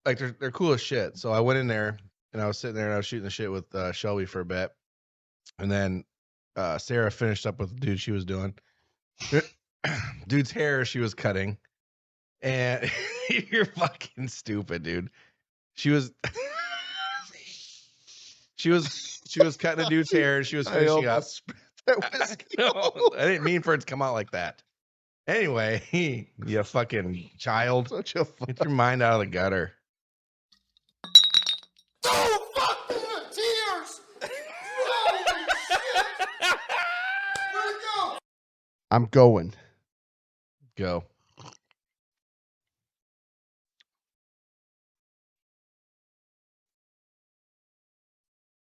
like they're cool as shit. So I went in there and I was sitting there and I was shooting the shit with Shelby for a bit, and then Sarah finished up with the dude she was doing. Dude's hair she was cutting, and you're fucking stupid, dude. She was cutting a dude's hair. She was finishing up. No, I didn't mean for it to come out like that. Anyway, you fucking child. Such a Get your mind out of the gutter. Oh, fuck me with tears! Holy shit! Where'd it go? I'm going. Go.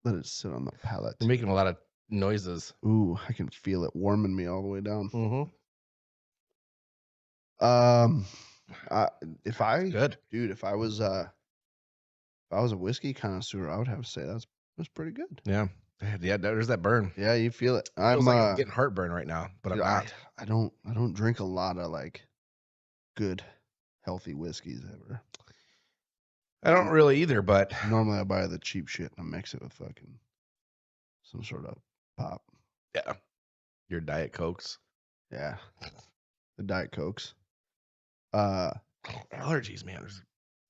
Let it sit on the palate. You're making a lot of noises. Ooh, I can feel it warming me all the way down. Mm-hmm. If I was a whiskey connoisseur, I would have to say that's pretty good. Yeah. There's that burn. Yeah, you feel it. I'm getting heartburn right now, but dude, I'm not. I don't drink a lot of like good, healthy whiskeys ever. I don't really either, but normally I buy the cheap shit and I mix it with fucking some sort of pop. Yeah. Your Diet Cokes. Yeah. The Diet Cokes. Allergies, man.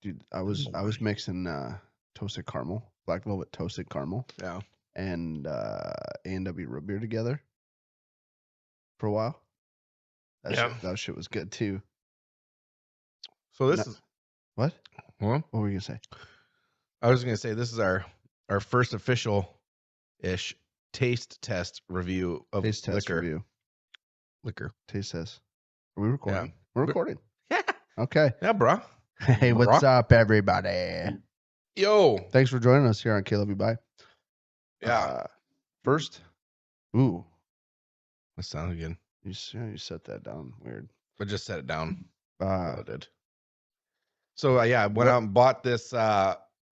Dude, I was mixing toasted caramel, black velvet toasted caramel. Yeah. And A&W root beer together for a while. That shit was good too. So this is what? What were you gonna say? I was gonna say this is our first official-ish taste test review of liquor. Liquor. Taste test. Are we recording? Yeah. We're recording. Yeah. Okay. Yeah, bro. Hey, what's up, everybody? Yo. Thanks for joining us here on kloveyoubye. Yeah. First. Ooh. That sounded good. You set that down weird. I just set it down. I did. So I went out and bought this.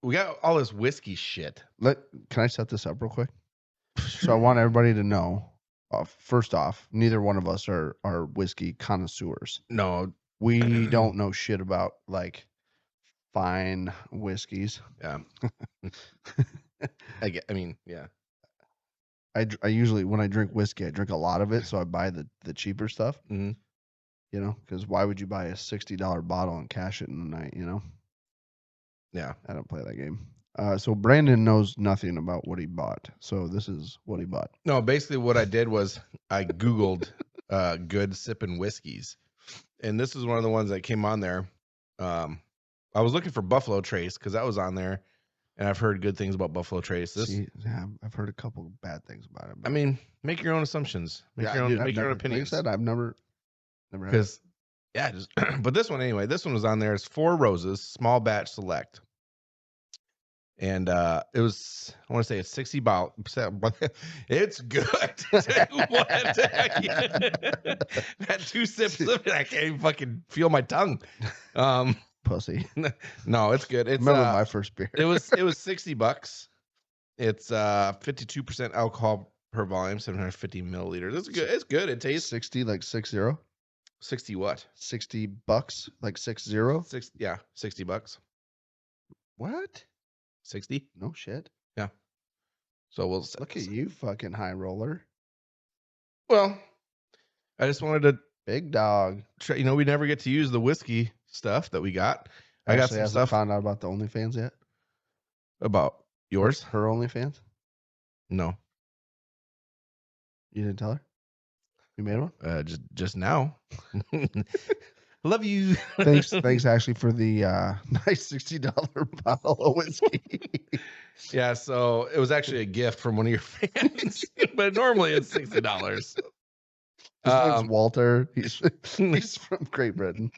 We got all this whiskey shit. Can I set this up real quick? So I want everybody to know. First off, neither one of us are whiskey connoisseurs. No, we don't know shit about like fine whiskeys. Yeah. Yeah. I usually, when I drink whiskey, I drink a lot of it, so I buy the cheaper stuff. Mm-hmm. You know, because why would you buy a $60 bottle and cash it in the night? You know. Yeah. I don't play that game. So Brandon knows nothing about what he bought. So this is what he bought. No, basically what I did was I Googled good sipping whiskeys. And this is one of the ones that came on there. I was looking for Buffalo Trace because that was on there. And I've heard good things about Buffalo Trace. I've heard a couple bad things about it. I mean, make your own assumptions. Make your own opinions. Like I said, I've never because but this one anyway, this one was on there. It's 4 Roses, small batch select. And it was, I want to say it's 60 bottles. It's good. Had 2 sips of it. I can't even fucking feel my tongue. Pussy. No, it's good. It's remember my first beer. it was $60. It's 52% alcohol per volume, 750 milliliters. It's good. It's good. It tastes 60 like 60. 60 what? $60 like 60. Yeah, $60. What? 60? No shit. Yeah. So we'll look at you, fucking high roller. Well, I just wanted to big dog. Try, we never get to use the whiskey stuff that we got. I got some stuff. Found out about the OnlyFans yet? About yours? Her OnlyFans? No. You didn't tell her? You made one? Just now. Love you. Thanks, Ashley, for the nice $60 bottle of whiskey. Yeah, so it was actually a gift from one of your fans, but normally it's $60. His name's Walter. He's from Great Britain.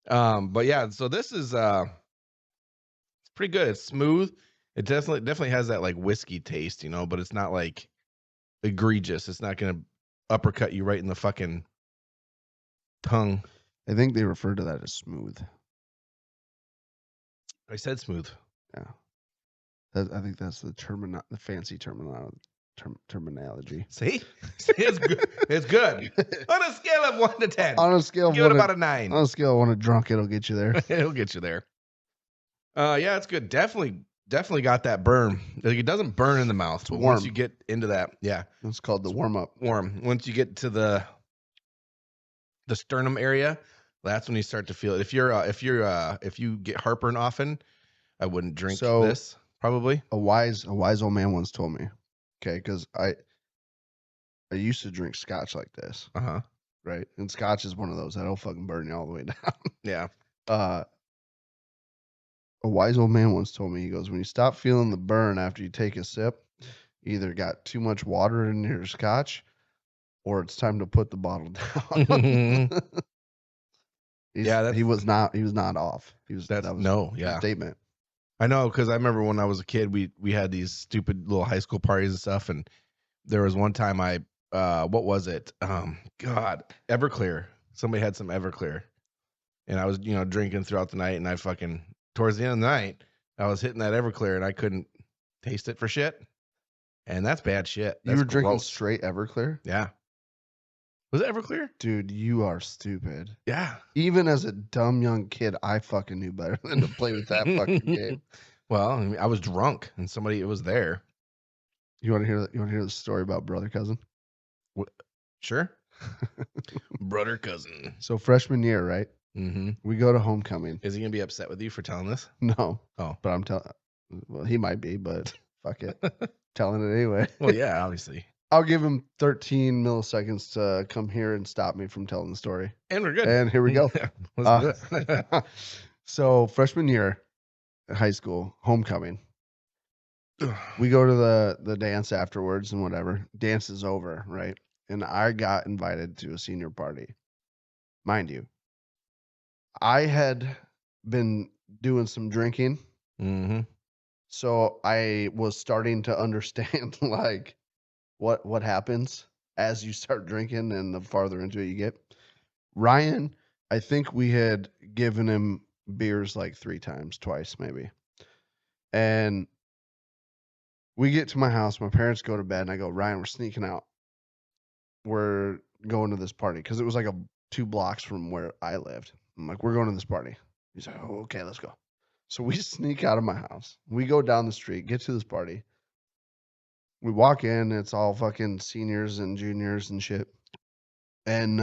But yeah, so this is it's pretty good. It's smooth. It definitely has that like whiskey taste, but it's not like egregious. It's not gonna uppercut you right in the fucking tongue. I think they refer to that as smooth. I said smooth. Yeah. I think that's the fancy terminology. See? It's good. It's good. On a scale of 1 to 10. On a scale of give it about a 9. On a scale of 1 to drunk, it'll get you there. It'll get you there. Yeah, it's good. Definitely got that burn. Like, it doesn't burn in the mouth, but warm. once you get into that, yeah, It's called the warm up. warm. Once you get to the sternum area, that's when you start to feel it. If you get heartburn often, I wouldn't drink this probably. A wise old man once told me, okay, because I used to drink scotch like this, right? And scotch is one of those that'll fucking burn you all the way down. Yeah. A wise old man once told me, he goes, when you stop feeling the burn after you take a sip, you either got too much water in your scotch, or it's time to put the bottle down. He was not off. That was a statement. I know, because I remember when I was a kid, we had these stupid little high school parties and stuff, and there was one time what was it? God, Everclear. Somebody had some Everclear, and I was drinking throughout the night, and I fucking towards the end of the night I was hitting that Everclear, and I couldn't taste it for shit, and that's bad shit. That's you were drinking gross. Straight Everclear? Yeah. Was it Everclear? Dude, you are stupid. Yeah. Even as a dumb young kid, I fucking knew better than to play with that fucking game. Well, I mean, I was drunk, and it was there. You want to hear the story about brother cousin? Sure. Brother cousin. So freshman year, right? Mm-hmm. We go to homecoming. Is he gonna be upset with you for telling this? No. Oh. But I'm telling. Well, he might be, but fuck it. Telling it anyway. Well, yeah, obviously. I'll give him 13 milliseconds to come here and stop me from telling the story. And we're good. And here we go. Let's do it. So freshman year, high school, homecoming. We go to the dance afterwards and whatever. Dance is over, right? And I got invited to a senior party. Mind you, I had been doing some drinking. Mm-hmm. So I was starting to understand like what happens as you start drinking and the farther into it you get. Ryan, I think we had given him beers like twice maybe. And we get to my house, my parents go to bed, and I go, Ryan, we're sneaking out. We're going to this party because it was like 2 blocks from where I lived. I'm like, we're going to this party. He's like, oh, okay, let's go. So we sneak out of my house. We go down the street, get to this party. We walk in, it's all fucking seniors and juniors and shit. And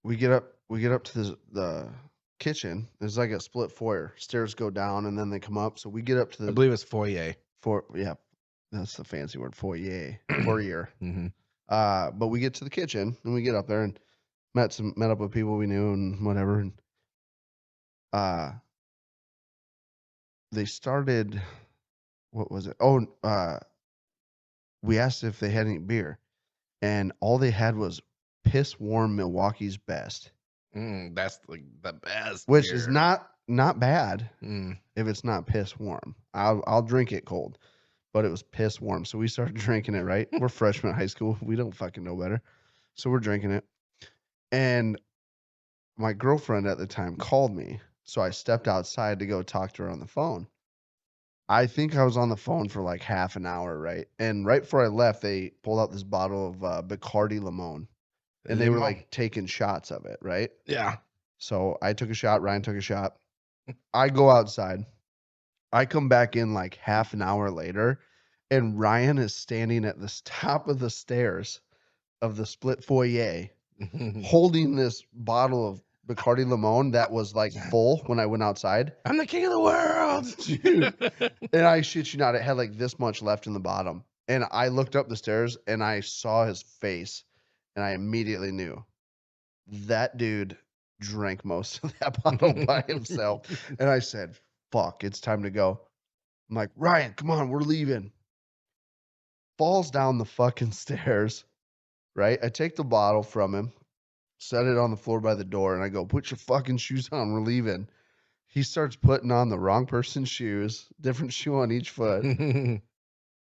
we get up to the kitchen. There's like a split foyer. Stairs go down and then they come up. So we get up to I believe it's foyer. Yeah, that's the fancy word, foyer. Foyer. Mm-hmm. But we get to the kitchen and we get up there and met up with people we knew and whatever. And they started. What was it? Oh, we asked if they had any beer, and all they had was piss warm Milwaukee's Best. That's like the best, which beer. Is not bad if it's not piss warm. I'll drink it cold, but it was piss warm. So we started drinking it. Right, we're freshmen in high school. We don't fucking know better, so we're drinking it. And my girlfriend at the time called me, so I stepped outside to go talk to her on the phone. I think I was on the phone for like half an hour, right? And right before I left, they pulled out this bottle of Bacardi Limon. And they were like taking shots of it, right? Yeah. So I took a shot. Ryan took a shot. I go outside. I come back in like half an hour later, and Ryan is standing at the top of the stairs of the split foyer holding this bottle of Bacardi Limon that was like full when I went outside. I'm the king of the world, dude. And I shit you not, it had like this much left in the bottom. And I looked up the stairs and I saw his face, and I immediately knew that dude drank most of that bottle by himself. And I said, fuck, it's time to go. I'm like, Ryan, come on, we're leaving. Falls down the fucking stairs, right? I take the bottle from him, set it on the floor by the door, and I go, put your fucking shoes on, we're leaving. He starts putting on the wrong person's shoes, different shoe on each foot.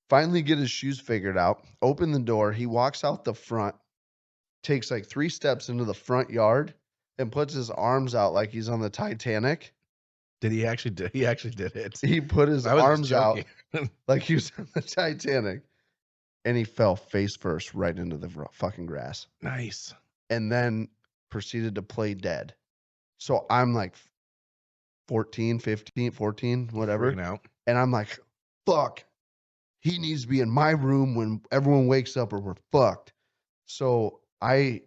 Finally get his shoes figured out, open the door, he walks out the front, takes like 3 steps into the front yard, and puts his arms out like he's on the Titanic. Did he actually do? He actually did it. He put his arms out like he was on the Titanic, and he fell face first right into the fucking grass. Nice. And then proceeded to play dead. So I'm like 14, 15, 14, whatever. Freaking out. And I'm like, fuck. He needs to be in my room when everyone wakes up or we're fucked. So I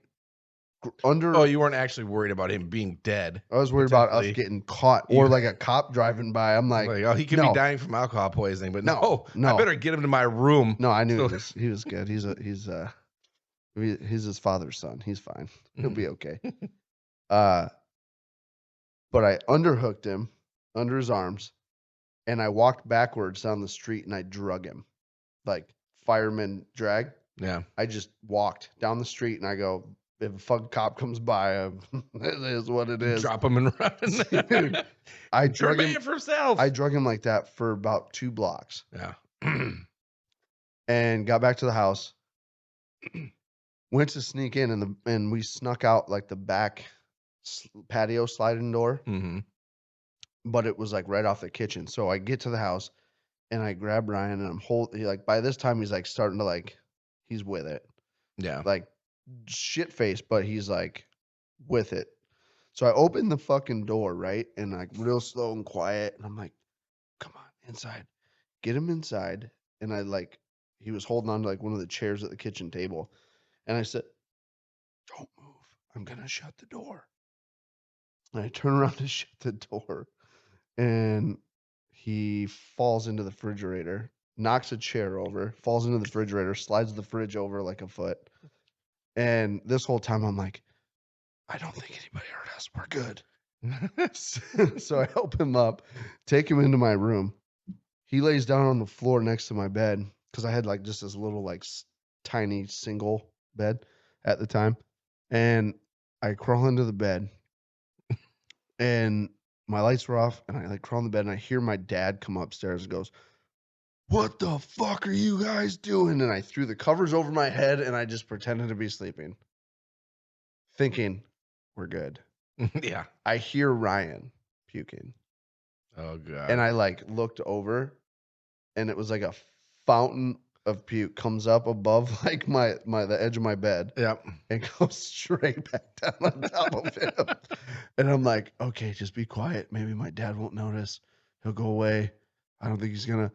Oh, you weren't actually worried about him being dead. I was worried about us potentially. getting caught or like a cop driving by. I'm like, oh, he could be dying from alcohol poisoning, but no, I better get him to my room. No, I knew he was good. He's his father's son. He's fine. He'll be okay. But I underhooked him under his arms, and I walked backwards down the street and I drug him, like fireman drag. Yeah. I just walked down the street and I go, if a fucking cop comes by, it is what it is. Drop him and run. Dude, I drug him for himself. I drug him like that for about 2 blocks. Yeah. And got back to the house. Went to sneak in and we snuck out like the back patio sliding door. Mm-hmm. But it was like right off the kitchen. So I get to the house and I grab Ryan and like by this time he's like starting to like he's with it. Yeah. Like shit face, but he's like with it. So I open the fucking door, right? And like real slow and quiet. And I'm like, come on, inside. Get him inside. And I like he was holding on to like one of the chairs at the kitchen table. And I said, don't move. I'm gonna shut the door. And I turn around to shut the door. And he falls into the refrigerator, knocks a chair over, falls into the refrigerator, slides the fridge over like a foot. And this whole time I'm like, I don't think anybody hurt us. We're good. So I help him up, take him into my room. He lays down on the floor next to my bed because I had like just this little like tiny single bed at the time. And I crawl into the bed and my lights were off and I like crawl in the bed and I hear my dad come upstairs and goes, what the fuck are you guys doing? And I threw the covers over my head and I just pretended to be sleeping, thinking we're good. Yeah. I hear Ryan puking. Oh God. And I like looked over and it was like a fountain of puke comes up above like the edge of my bed. Yep. And goes straight back down on top of him. And I'm like, okay, just be quiet. Maybe my dad won't notice. He'll go away. I don't think he's gonna.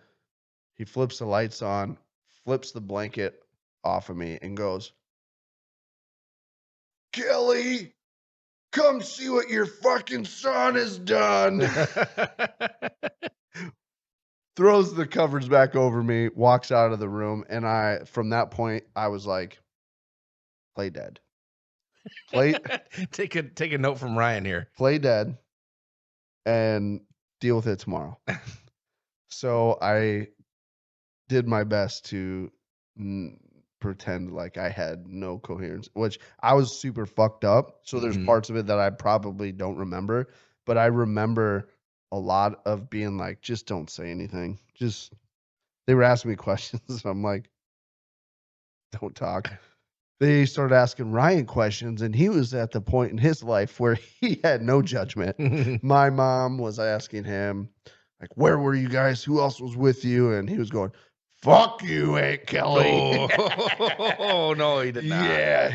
He flips the lights on, flips the blanket off of me, and goes, Kelly, come see what your fucking son has done. Throws the covers back over me, walks out of the room, and from that point, I was like, play dead. Take a note from Ryan here. Play dead and deal with it tomorrow. So I did my best to pretend like I had no coherence, which I was super fucked up. So there's parts of it that I probably don't remember, but I remember a lot of being like, just don't say anything. They were asking me questions. And I'm like, don't talk. They started asking Ryan questions, and he was at the point in his life where he had no judgment. My mom was asking him, like, where were you guys? Who else was with you? And he was going, fuck you, Aunt Kelly. Oh, no, he did not. Yeah,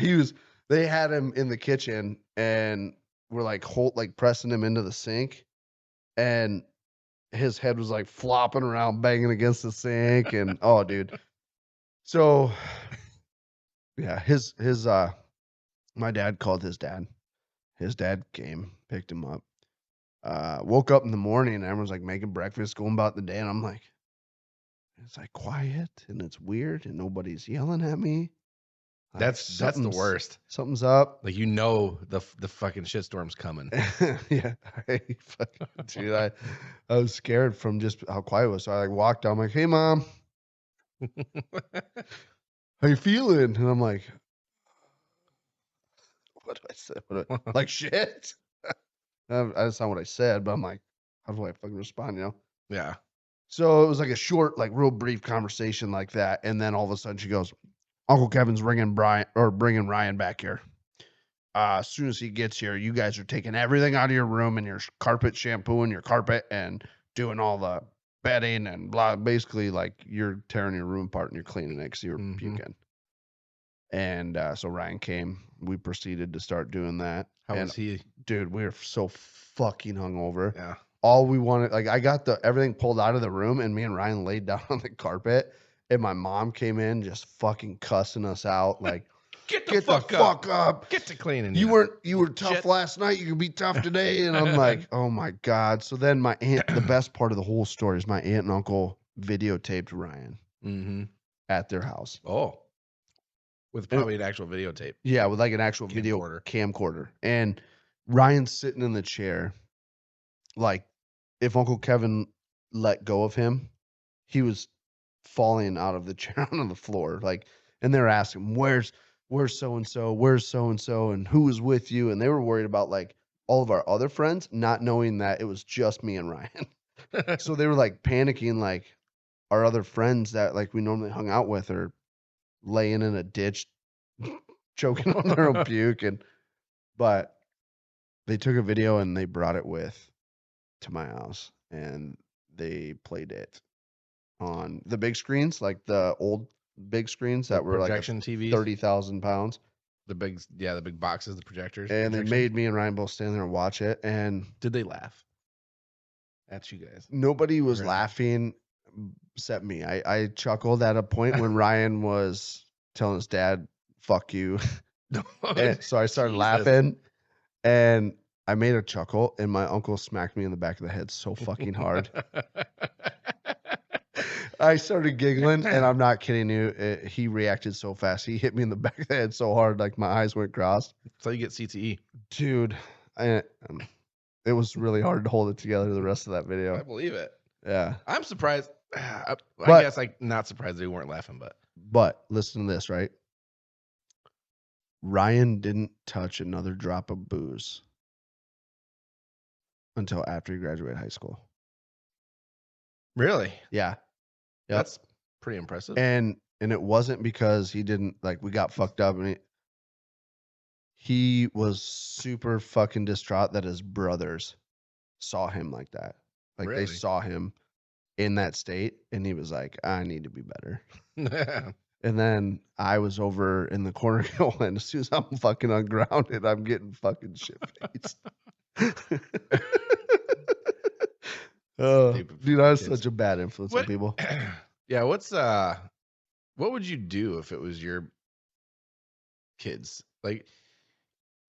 they had him in the kitchen and were like pressing him into the sink, and his head was like flopping around, banging against the sink, and oh, dude. So yeah, my dad called his dad. His dad came, picked him up. Woke up in the morning and everyone's like making breakfast, going about the day, and I'm like, it's like quiet and it's weird and nobody's yelling at me. Like, that's the worst. Something's up. Like the fucking shitstorm's coming. Yeah, dude, I was scared from just how quiet it was. So I like walked down. I'm like, hey mom, how you feeling? And I'm like, what do I say? Like shit. That's not what I said, but I'm like, how do I fucking respond? You know? Yeah. So it was like a short, like real brief conversation like that, and then all of a sudden she goes, Uncle Kevin's bringing Ryan back here. As soon as he gets here, you guys are taking everything out of your room and your carpet, shampooing your carpet and doing all the bedding and blah. Basically, like you're tearing your room apart and you're cleaning it because you're puking. And so Ryan came. We proceeded to start doing that. How was he? Dude, we were so fucking hungover. Yeah. all we wanted, like I got everything pulled out of the room, and me and Ryan laid down on the carpet, and my mom came in just fucking cussing us out, like, Get the fuck up. Get to cleaning. You were tough Shit. last night. You can be tough today. And I'm like, oh my God. So then my aunt, the best part of the whole story is my aunt and uncle videotaped Ryan at their house. Oh. With probably an actual videotape. Yeah, with like an actual video camcorder. And Ryan's sitting in the chair. Like, if Uncle Kevin let go of him, he was falling out of the chair onto the floor. Like, and they're asking, where's so-and-so, where's so-and-so, and who was with you? And they were worried about like all of our other friends, not knowing that it was just me and Ryan. So they were like panicking, like our other friends that like we normally hung out with are laying in a ditch, choking on their own puke. But they took a video and they brought it to my house, and they played it on the big screens, like the old big screens that were like projection TVs, 30,000 pounds. The big boxes, the projectors. And they made me and Ryan both stand there and watch it. And did they laugh at you guys? Nobody was laughing except me. I chuckled at a point when Ryan was telling his dad, "Fuck you." And so I started laughing, and I made a chuckle, and my uncle smacked me in the back of the head so fucking hard. I started giggling, and I'm not kidding you. He reacted so fast. He hit me in the back of the head so hard, like my eyes went crossed. So you get CTE. Dude, it was really hard to hold it together the rest of that video. I believe it. Yeah. I'm surprised. I guess I'm not surprised they weren't laughing, But listen to this, right? Ryan didn't touch another drop of booze until after he graduated high school. Really? Yeah. Yep. That's pretty impressive. And it wasn't because he didn't, like, we got fucked up, and he was super fucking distraught that his brothers saw him like that. Like, really? They saw him in that state, and he was like, I need to be better. And then I was over in the corner going, as soon as I'm fucking ungrounded, I'm getting fucking shit-faced. Dude, I was such a bad influence on people. Yeah, what would you do if it was your kids? Like,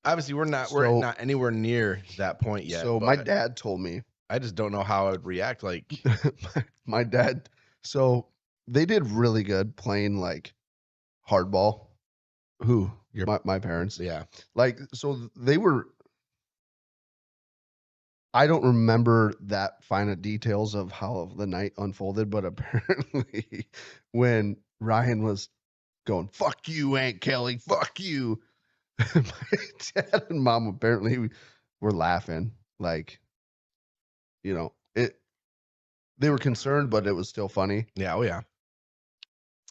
obviously we're not anywhere near that point yet. So my dad told me. I just don't know how I would react. Like my dad. So they did really good playing like hardball. Who? My parents. Yeah. Like, so they were. I don't remember that fine of details of how the night unfolded, but apparently when Ryan was going, "Fuck you, Aunt Kelly, fuck you," my dad and mom apparently were laughing. Like, you know, they were concerned, but it was still funny. Yeah, oh yeah.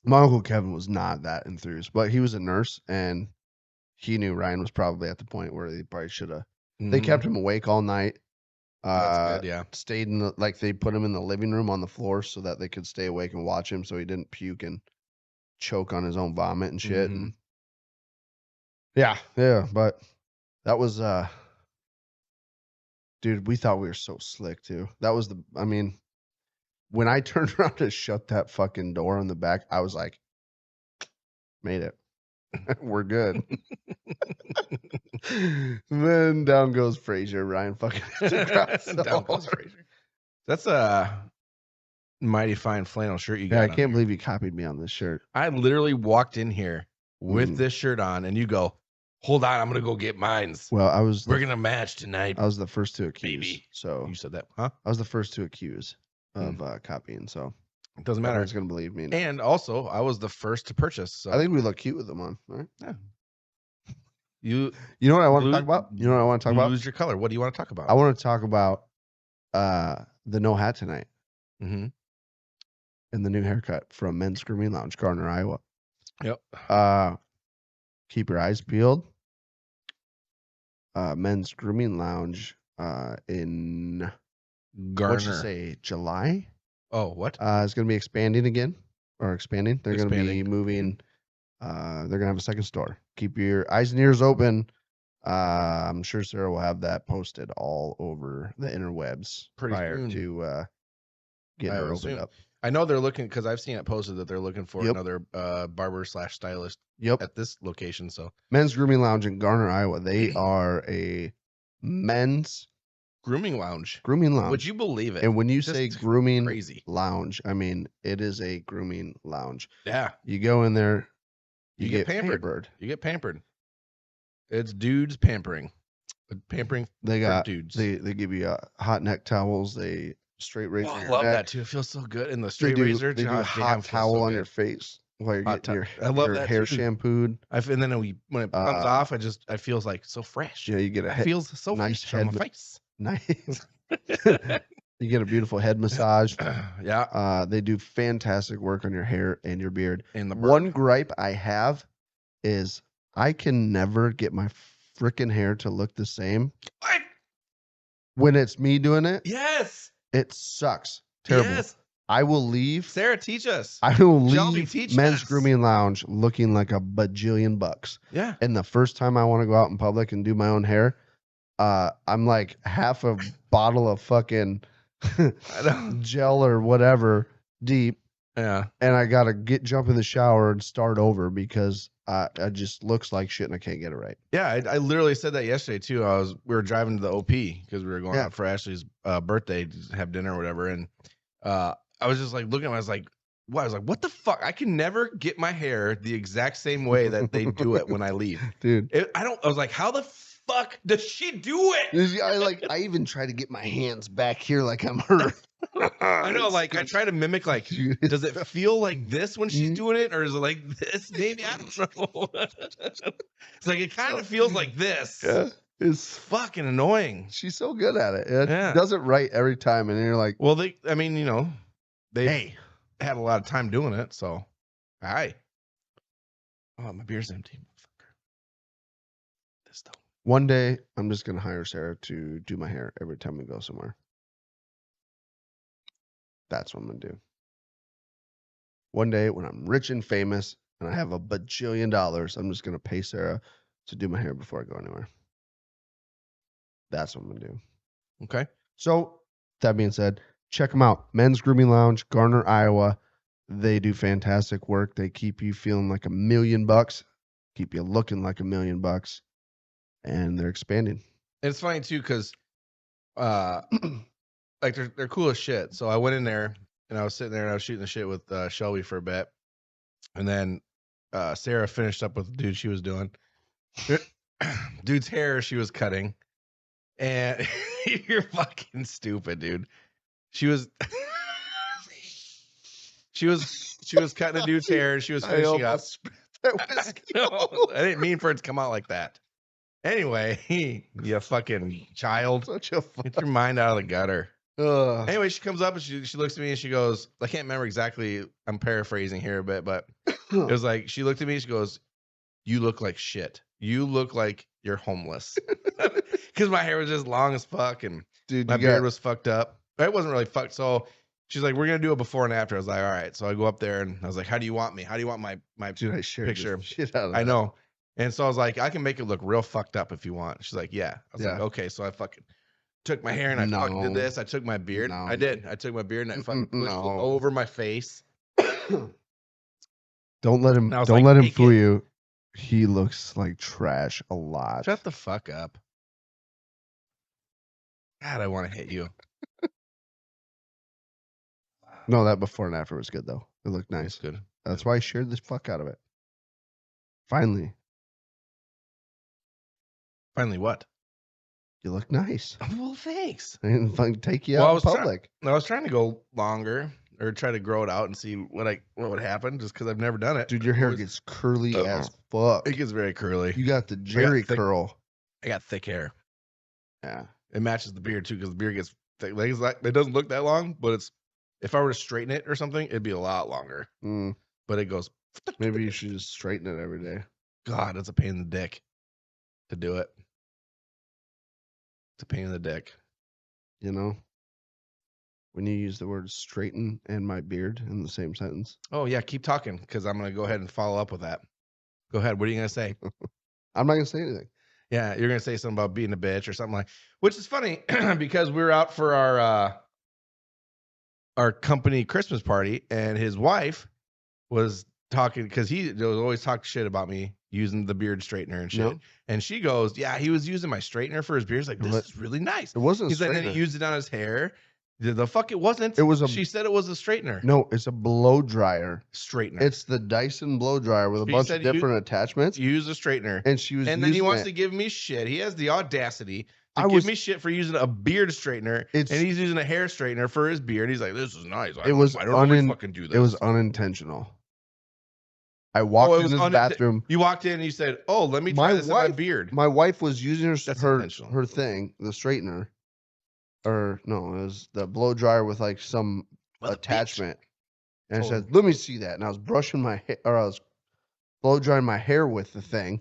My Uncle Kevin was not that enthused, but he was a nurse, and he knew Ryan was probably at the point where they probably should have. They kept him awake all night. That's good, yeah. Stayed in they put him in the living room on the floor so that they could stay awake and watch him, so he didn't puke and choke on his own vomit and shit. And yeah, but that was dude, we thought we were so slick too. That was when I turned around to shut that fucking door on the back, I was like, made it. We're good. Then down goes Frazier. Ryan fucking down goes Frazier. That's a mighty fine flannel shirt you got. Yeah, I can't believe you copied me on this shirt. I literally walked in here with this shirt on, and you go, "Hold on, I'm gonna go get mines." Well, we're gonna match tonight. I was the first to accuse. Baby. So you said that, huh? I was the first to accuse of copying. So it doesn't matter. Everyone's gonna believe me. And also, I was the first to purchase. So. I think we look cute with them on. Right? Yeah. You know what I want to talk about? You know what I want to talk about? Lose your color. What do you want to talk about? I want to talk about the no hat tonight. Mm-hmm. And the new haircut from Men's Grooming Lounge, Garner, Iowa. Yep. Keep your eyes peeled. Men's Grooming Lounge in Garner. What you say, July? Oh, what? It's going to be expanding again. Or expanding. They're going to be moving. They're going to have a second store. Keep your eyes and ears open. I'm sure Sarah will have that posted all over the interwebs Pretty prior soon. to getting I her would opened assume. up. I know they're looking because I've seen it posted that they're looking for Yep. another barber / stylist Yep. at this location. So Men's Grooming Lounge in Garner, Iowa. They are a men's grooming lounge. grooming lounge. Would you believe it? And when you Just say grooming crazy. lounge, I mean it is a grooming lounge. Yeah. You go in there, You get pampered. You get pampered. It's dudes pampering. Pampering They for got dudes. they give you hot neck towels. They straight razor. Oh, I your love neck. that too. It feels so good. And the They straight do, razor. they do God a hot damn, feels towel so on good. your face while you're Hot getting your, I love your that hair too. shampooed. And then when it comes off, I feels like so fresh. Yeah, you get a It feels so nice fresh on head my face. Nice. You get a beautiful head massage. Yeah. They do fantastic work on your hair and your beard. And the One gripe I have is I can never get my freaking hair to look the same. What? When it's me doing it, Yes. it sucks. Terrible. Yes. I will leave. Sarah, teach us. I will Shelby, leave teach Men's us. Grooming Lounge looking like a bajillion bucks. Yeah. And the first time I want to go out in public and do my own hair, I'm like half a bottle of fucking gel or whatever deep. Yeah. And I gotta jump in the shower and start over because it just looks like shit and I can't get it right. Yeah, I literally said that yesterday too. We were driving to the OP because we were going out for Ashley's birthday to have dinner or whatever, and I was just like looking at him, I was like, what? I was like, what the fuck? I can never get my hair the exact same way that they do it when I leave. Dude. I was like, how the fuck does she do it? I even try to get my hands back here like I'm her. I know, like I try to mimic, like, does it feel like this when she's doing it, or is it like this? Maybe I don't know. It's like it kind of feels like this. Yeah, it's fucking annoying. She's so good at it. It does it right every time, and you're like, well, they had a lot of time doing it, so hi. Oh, my beer's empty. This though. One day, I'm just gonna hire Sarah to do my hair every time we go somewhere. That's what I'm gonna do. One day when I'm rich and famous and I have a bajillion dollars, I'm just gonna pay Sarah to do my hair before I go anywhere. That's what I'm gonna do. Okay. So that being said, check them out. Men's Grooming Lounge, Garner, Iowa. They do fantastic work. They keep you feeling like $1 million, keep you looking like $1 million, and they're expanding. It's funny too because like they're cool as shit. So I went in there and I was sitting there and I was shooting the shit with Shelby for a bit, and then Sarah finished up with the dude she was doing. Dude's hair she was cutting, and you're fucking stupid, dude. She was cutting a dude's hair and she was finishing up. No, I didn't mean for it to come out like that. Anyway, you fucking child. Get your mind out of the gutter. Anyway, she comes up and she looks at me and she goes, I can't remember exactly, I'm paraphrasing here a bit, but it was like, she looked at me and she goes, you look like shit. You look like you're homeless. Because my hair was just long as fuck and my beard was fucked up. It wasn't really fucked. So she's like, we're going to do a before and after. I was like, all right. So I go up there and I was like, how do you want me? How do you want my Dude, I shared picture? Shit out of I that. know. And so I was like, I can make it look real fucked up if you want. She's like, yeah. I was like, okay. So I fucking took my hair and I fucking did this. I took my beard. I did. I took my beard and I fucking pushed it over my face. Don't let him fool you. He looks like trash a lot. Shut the fuck up. God, I want to hit you. No, that before and after was good though. It looked nice. Good. That's why I shared the fuck out of it. Finally. Finally what? You look nice. Well, thanks. I didn't take you out in public. I was trying to go longer or try to grow it out and see what would happen just because I've never done it. Dude, your hair gets curly as fuck. It gets very curly. You got the Jerry curl. I got thick hair. Yeah. It matches the beard too because the beard gets thick. Like, it doesn't look that long, but if I were to straighten it or something, it'd be a lot longer. But it goes. Maybe you should just straighten it every day. God, it's a pain in the dick to do it. It's a pain in the dick. You know, when you use the word straighten and my beard in the same sentence. Oh, yeah. Keep talking because I'm going to go ahead and follow up with that. Go ahead. What are you going to say? I'm not going to say anything. Yeah, you're gonna say something about being a bitch or something like, which is funny because we were out for our company Christmas party, and his wife was talking because he was always talking shit about me using the beard straightener and shit. No. And she goes, "Yeah, he was using my straightener for his beard." He's like, "This is really nice." It wasn't a He's like, and then he straightener. used it on his hair. The fuck it wasn't. It was a- She said it was a straightener. No, it's a blow dryer. Straightener. It's the Dyson blow dryer with a She bunch said of different attachments. Use a straightener. And she was And then he using wants it. to give me shit. He has the audacity to I give was- me shit for using a beard straightener, and he's using a hair straightener for his beard. He's like, "This is nice." I don't always fucking do this. It was unintentional. I walked in his bathroom. You walked in and you said, "Oh, let me try this on my beard." My wife was using her intentional. her thing, the straightener, or no, it was the blow dryer with like some attachment, and I said, "Let me see that." And I was brushing my hair, or I was blow drying my hair with the thing.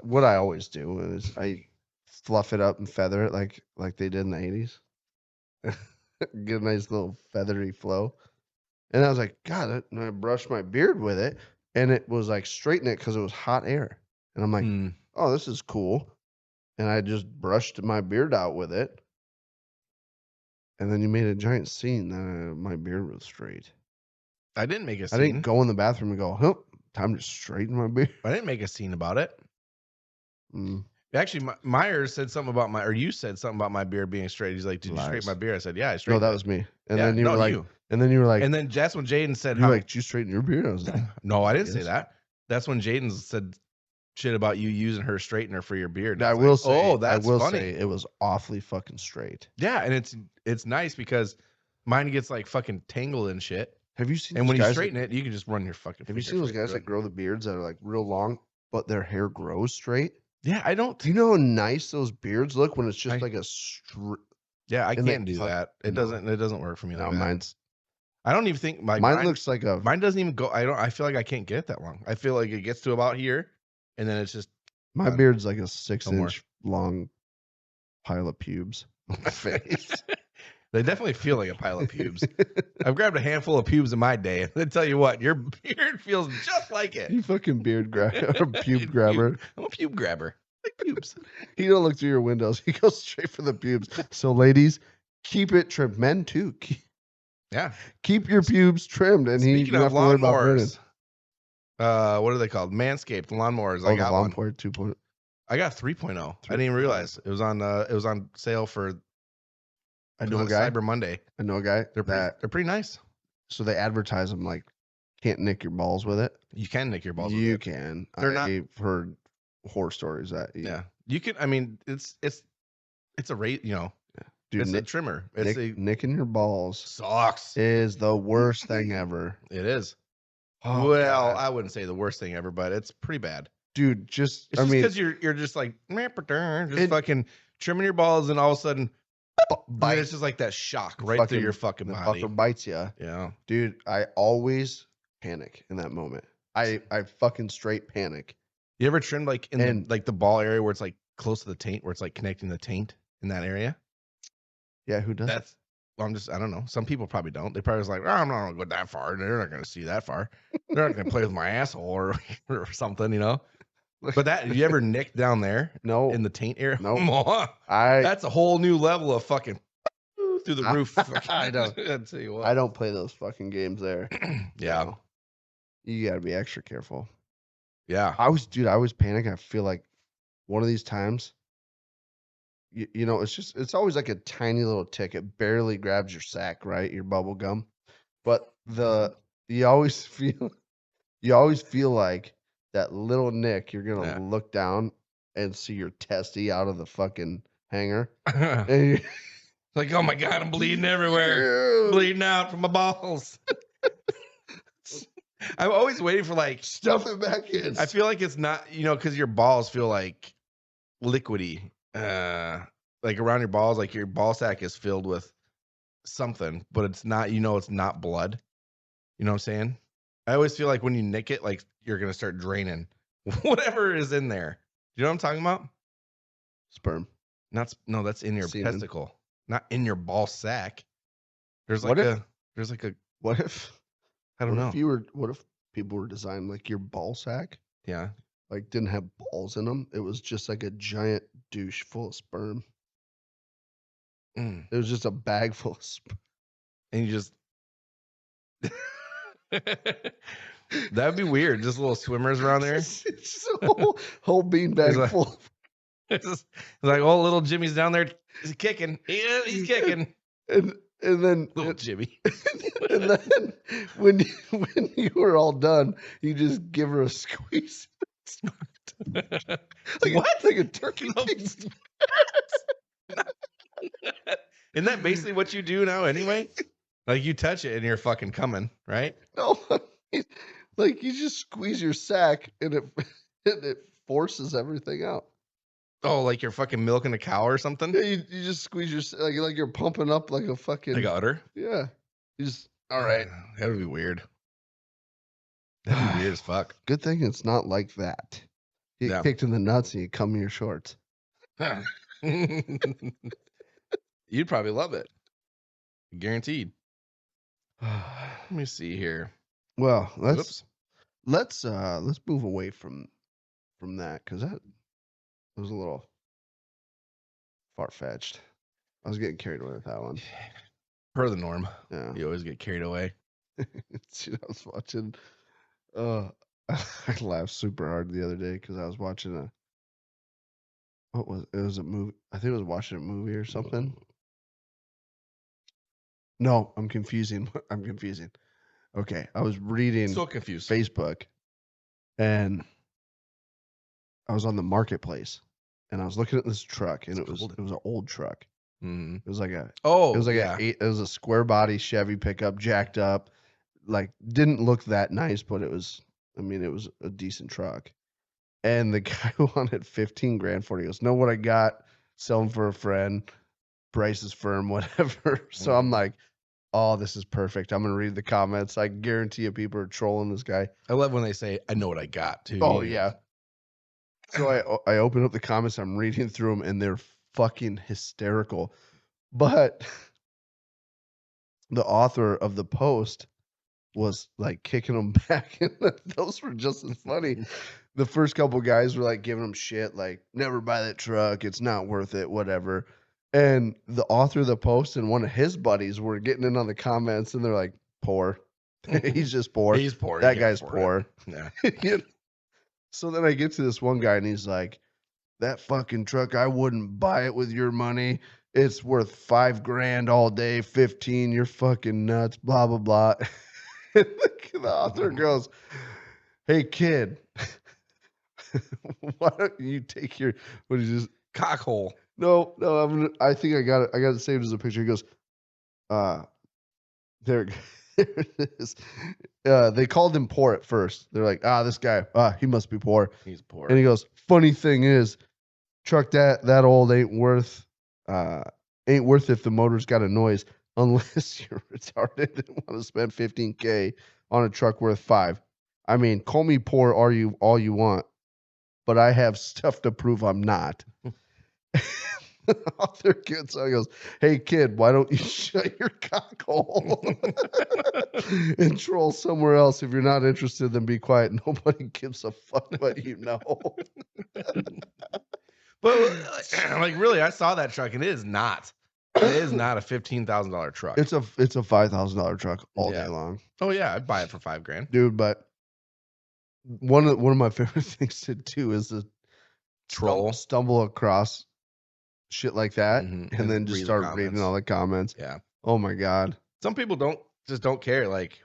What I always do is I fluff it up and feather it like they did in the 80s. Get a nice little feathery flow. And I was like, God, and I brushed my beard with it, and it was like straighten it because it was hot air. And I'm like, oh, this is cool. And I just brushed my beard out with it. And then you made a giant scene that my beard was straight. I didn't make a scene. I didn't go in the bathroom and go, huh, time to straighten my beard. I didn't make a scene about it. Actually, Myers said something about you said something about my beard being straight. He's like, "Did you straighten my beard?" I said, "Yeah, I straightened." No, that was me. And Yeah, then you were like, and then you were like, and then that's when Jaden said, "You're like, did you straighten your beard?" I was like, "No, I didn't say that." That's when Jaden said shit about you using her straightener for your beard. I will say, oh, that's funny. Say it was awfully fucking straight. Yeah, and it's nice because mine gets like fucking tangled and shit. Have you seen? And when you straighten it, you can just run your fucking. Have you seen those guys that grow the beards that are like real long, but their hair grows straight? Yeah, I don't. Do you know how nice those beards look when it's just like a straight? Yeah, I can't do that. It doesn't work for me. No, like mine's. I don't even think mine looks like a. Mine doesn't even go. I feel like I can't get it that long. I feel like it gets to about here, and then it's just. My beard's like a 6-inch long pile of pubes on my face. They definitely feel like a pile of pubes. I've grabbed a handful of pubes in my day, and I tell you what, your beard feels just like it. You fucking beard grabber, pube grabber. I'm a pube grabber. Like pubes. He don't look through your windows. He goes straight for the pubes. So, ladies, keep it trimmed. Men too. Keep your pubes trimmed, and you don't have to worry about burning. What are they called? Manscaped lawnmowers. I got one. 2.0. I got 3.0. I didn't even realize it was on sale for. I know a guy. Cyber Monday. I know a guy. They're pretty nice. So they advertise them like, can't nick your balls with it. You can nick your balls. You can. I've heard horror stories that. Yeah, you can. I mean, it's a rate. You know, dude, it's a trimmer. It's nicking your balls sucks. Is the worst thing ever. It is. Oh, well, God. I wouldn't say the worst thing ever, but it's pretty bad. Dude, it's just because you're just like just fucking trimming your balls, and all of a sudden. Bite. It's just like that shock right through your fucking body. The fucker bites you. Yeah. Dude, I always panic in that moment. I fucking straight panic. You ever trimmed like in the ball area where it's like close to the taint, where it's like connecting the taint in that area? Yeah, who does? I don't know. Some people probably don't. They probably just like, oh, I'm not gonna go that far. They're not gonna see that far. They're not gonna play with my asshole or something, you know. But you ever nick down there? No. In the taint area? No. That's a whole new level of fucking through the roof. I don't. I'll tell you what. I don't play those fucking games there. Yeah. No. You gotta be extra careful. Yeah. I was panicking. I feel like one of these times, you know, it's always like a tiny little tick. It barely grabs your sack, right? Your bubble gum. But you always feel like that little nick, you're gonna look down and see your testy out of the fucking hanger. And like, oh my God, I'm bleeding everywhere. Bleeding out from my balls. I'm always waiting for like stuff it back in. I feel like it's not, because your balls feel like liquidy. Like around your balls, like your ball sack is filled with something, but it's not, it's not blood. You know what I'm saying? I always feel like when you nick it, like you're gonna start draining whatever is in there. You know what I'm talking about? Sperm. That's in your testicle, not in your ball sack. There's like what if I don't know. What if people were designed like your ball sack? Yeah. like didn't have balls in them. It was just like a giant douche full of sperm. Mm. It was just a bag full of sperm. And you just that'd be weird. Just little swimmers around there. It's just a whole beanbag like- full. It's like, oh, little Jimmy's down there. He's kicking. Yeah, he's kicking. And then Little Jimmy. and then when you were all done, you just give her a squeeze. What? Like a turkey No. piece. Isn't that basically what you do now anyway? Like you touch it and you're fucking coming, right? No, like you just squeeze your sack and it forces everything out. Oh, like you're fucking milking a cow or something? Yeah, you just squeeze your like you're pumping up like a fucking Like a udder? yeah. You just all right. That would be weird. That'd be weird as fuck. Good thing it's not like that. You get Yeah. kicked in the nuts and you come in your shorts. You'd probably love it. Guaranteed. Let me see here. Well, Whoops. let's move away from that because that was a little far fetched. I was getting carried away with that one. Per the norm. Yeah. You always get carried away. I was watching. I laughed super hard the other day because I was watching it was a movie. I think I was watching a movie or something. No, I'm confusing. I'm confusing. Okay, I was reading So confused. Facebook, and I was on the marketplace, and I was looking at this truck, and it was an old truck. Mm-hmm. It was like a yeah. it was a square body Chevy pickup, jacked up, like didn't look that nice, but it was a decent truck. And the guy wanted 15 grand for it. He goes, know what I got? Sell them for a friend. Price is firm, whatever. So I'm like, oh, this is perfect. I'm gonna read the comments. I guarantee you people are trolling this guy. I love when they say, I know what I got too. Oh yeah. So I open up the comments, I'm reading through them, and they're fucking hysterical. But the author of the post was like kicking them back, and those were just as funny. The first couple guys were like giving him shit, like never buy that truck, it's not worth it, whatever. And the author of the post and one of his buddies were getting in on the comments, and they're like, poor. He's just poor. He's poor. That guy's poor. Yeah. You know? So then I get to this one guy, and he's like, that fucking truck, I wouldn't buy it with your money. It's worth $5 grand all day, 15. You're fucking nuts, blah, blah, blah. The author goes, hey, kid, why don't you take your, what is this? Cockhole. No, I think I got it saved as a picture. He goes, there it is. They called him poor at first. They're like, this guy, he must be poor. He's poor. And he goes, funny thing is, truck that old ain't worth if the motor's got a noise, unless you're retarded and want to spend $15K on a truck worth $5. I mean, call me poor all you want, but I have stuff to prove I'm not. The author gets on, goes, hey kid, why don't you shut your cock hole and troll somewhere else? If you're not interested, then be quiet. Nobody gives a fuck what you know. But like really, I saw that truck and it is not a $15,000 truck. It's a $5,000 truck all day long. Oh yeah, I'd buy it for $5 grand. Dude, but one of my favorite things to do is to stumble across shit like that, and then just start reading all the comments. Yeah. Oh my god. Some people don't care. Like,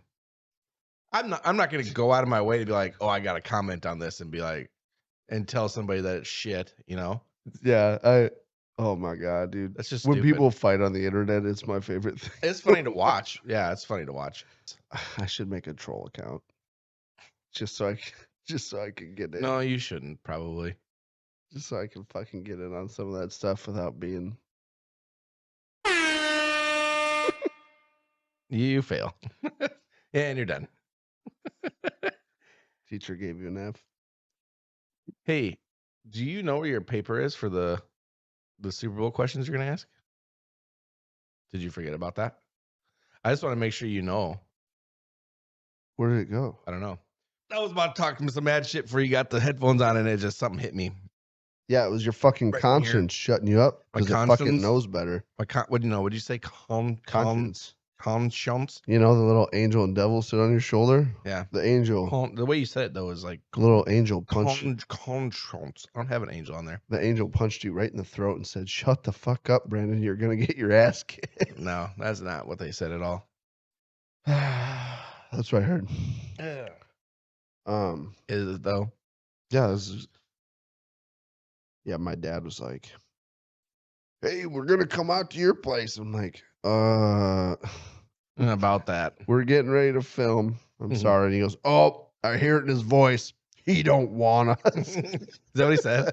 I'm not gonna go out of my way to be like, oh, I got to comment on this and be like, and tell somebody that it's shit. You know? Yeah. Oh my god, dude. That's just when stupid. people fight on the internet. It's my favorite thing. It's funny to watch. Yeah, it's funny to watch. I should make a troll account just so I can get in. No, you shouldn't probably. Just so I can fucking get in on some of that stuff without being. You fail. And you're done. Teacher gave you an F. Hey, do you know where your paper is for the Super Bowl questions you're going to ask? Did you forget about that? I just want to make sure you know. Where did it go? I don't know. I was about to talk some mad shit before you got the headphones on, and it just something hit me. Yeah, it was your fucking Right in here. conscience shutting you up My because it fucking conscience? knows better. What do you know? What did you say? Conscience. Conscience? You know the little angel and devil sit on your shoulder? Yeah. The angel. The way you said it though is like The little angel punched. conscience. I don't have an angel on there. The angel punched you right in the throat and said, "Shut the fuck up, Brandon. You're gonna get your ass kicked." No, that's not what they said at all. That's what I heard. Yeah. Um, Is it though? yeah, my dad was like, "Hey, we're gonna come out to your place." I'm like, About that. we're getting ready to film. I'm Mhm. sorry. And he goes, "Oh, I hear it in his voice. He don't want us." Is that what he said?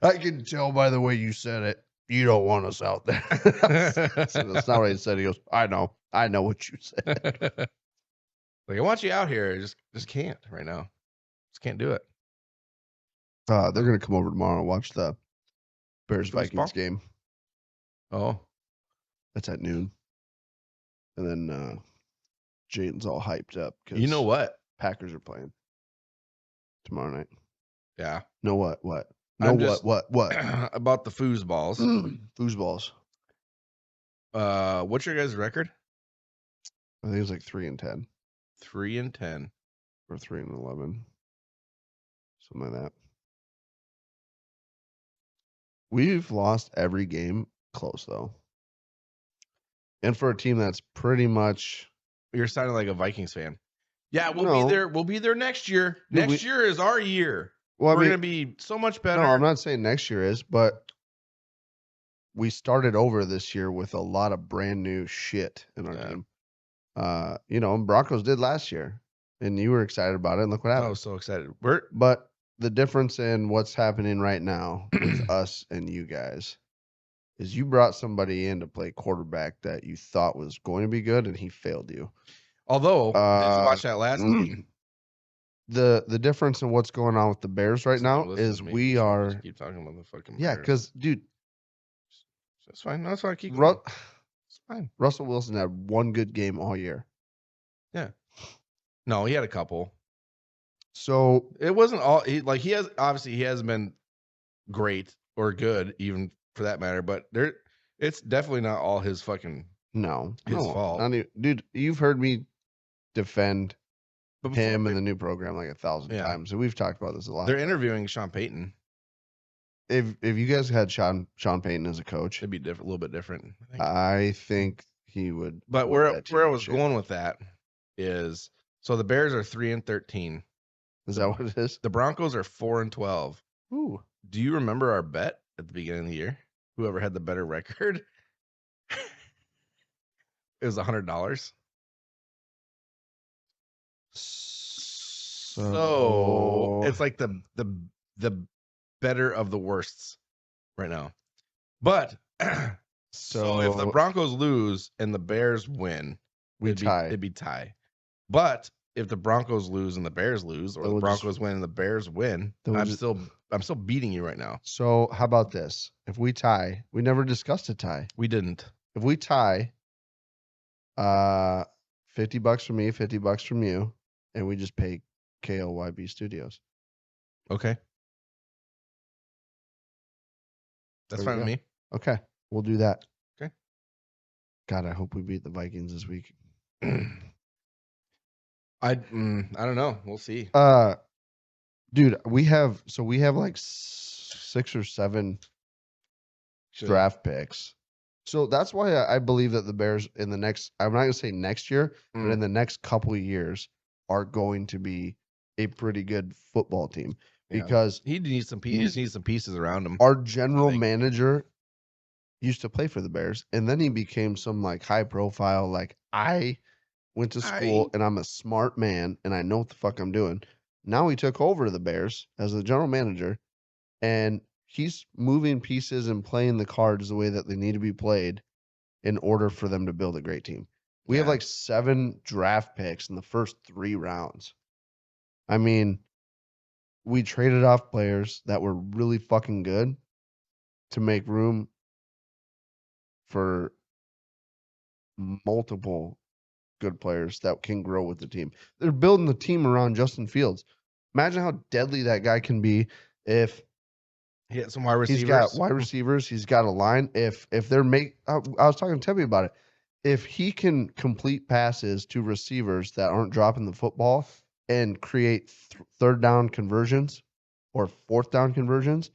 I can tell by the way you said it. You don't want us out there. So that's not what he said. He goes, I know what you said. Like, I want you out here. Just can't right now. Just can't do it. They're gonna come over tomorrow and watch the Bears Football? Vikings game. Oh, That's at noon. And then Jaden's all hyped up because you know what? Packers are playing tomorrow night. Yeah. Know what? I'm Know just- what? About the foosballs. Foosballs. What's your guys' record? I think it's like 3-10 3-10. or 3-11, something like that. We've lost every game close though, and for a team that's pretty much. You're sounding like a Vikings fan. Yeah, we'll No. be there. We'll be there next year. Dude, Next year is our year. Well, We're gonna be so much better. No, I'm not saying next year is, but we started over this year with a lot of brand new shit in our team. And Broncos did last year, and you were excited about it. And look what I happened. was so excited. But the difference in what's happening right now with us and you guys is you brought somebody in to play quarterback that you thought was going to be good, and he failed you. Although, did you watch that last game? The difference in what's going on with the Bears right now Listen is to me. we Just are keep talking about the fucking yeah, Bears. because dude, That's fine. No, that's fine. Keep going. It's fine. Russell Wilson had one good game all year. Yeah. No, he had a couple. So It wasn't all he hasn't been great or good, even for that matter. But it's definitely not all his fucking his fault. Dude, you've heard me defend But before him and the new program like 1,000 times, and we've talked about this a lot. They're interviewing Sean Payton. If you guys had Sean Payton as a coach, It'd be a little bit different. I think he would. But where I was going with that is, so the Bears are 3-13. Is that what it is? The Broncos are 4-12. Ooh. Do you remember our bet at the beginning of the year? Whoever had the better record? It was $100. So it's like the better of the worsts right now. But so if the Broncos lose and the Bears win, it'd be tie. But if the Broncos lose and the Bears lose, or the Broncos win and the Bears win, I'm still beating you right now. So how about this? If we tie, we never discussed a tie. We didn't. If we tie, $50 from me, $50 from you, and we just pay KLYB Studios. Okay. That's fine with me. Okay. We'll do that. Okay. God, I hope we beat the Vikings this week. I don't know. We'll see. Dude, we have like 6 or 7 draft picks. So that's why I believe that the Bears in the next, I'm not going to say next year, but in the next couple of years are going to be a pretty good football team, because he needs some pieces around him. Our general manager used to play for the Bears, and then he became some like high profile, like, I went to school and I'm a smart man and I know what the fuck I'm doing. Now he took over the Bears as the general manager, and he's moving pieces and playing the cards the way that they need to be played in order for them to build a great team. We have like 7 draft picks in the first 3 rounds. I mean, we traded off players that were really fucking good to make room for multiple good players that can grow with the team. They're building the team around Justin Fields. Imagine how deadly that guy can be if He had some wide receivers. he's got wide receivers. He's got a line. If they're I was talking to Tebby about it. If he can complete passes to receivers that aren't dropping the football and create third down conversions or fourth down conversions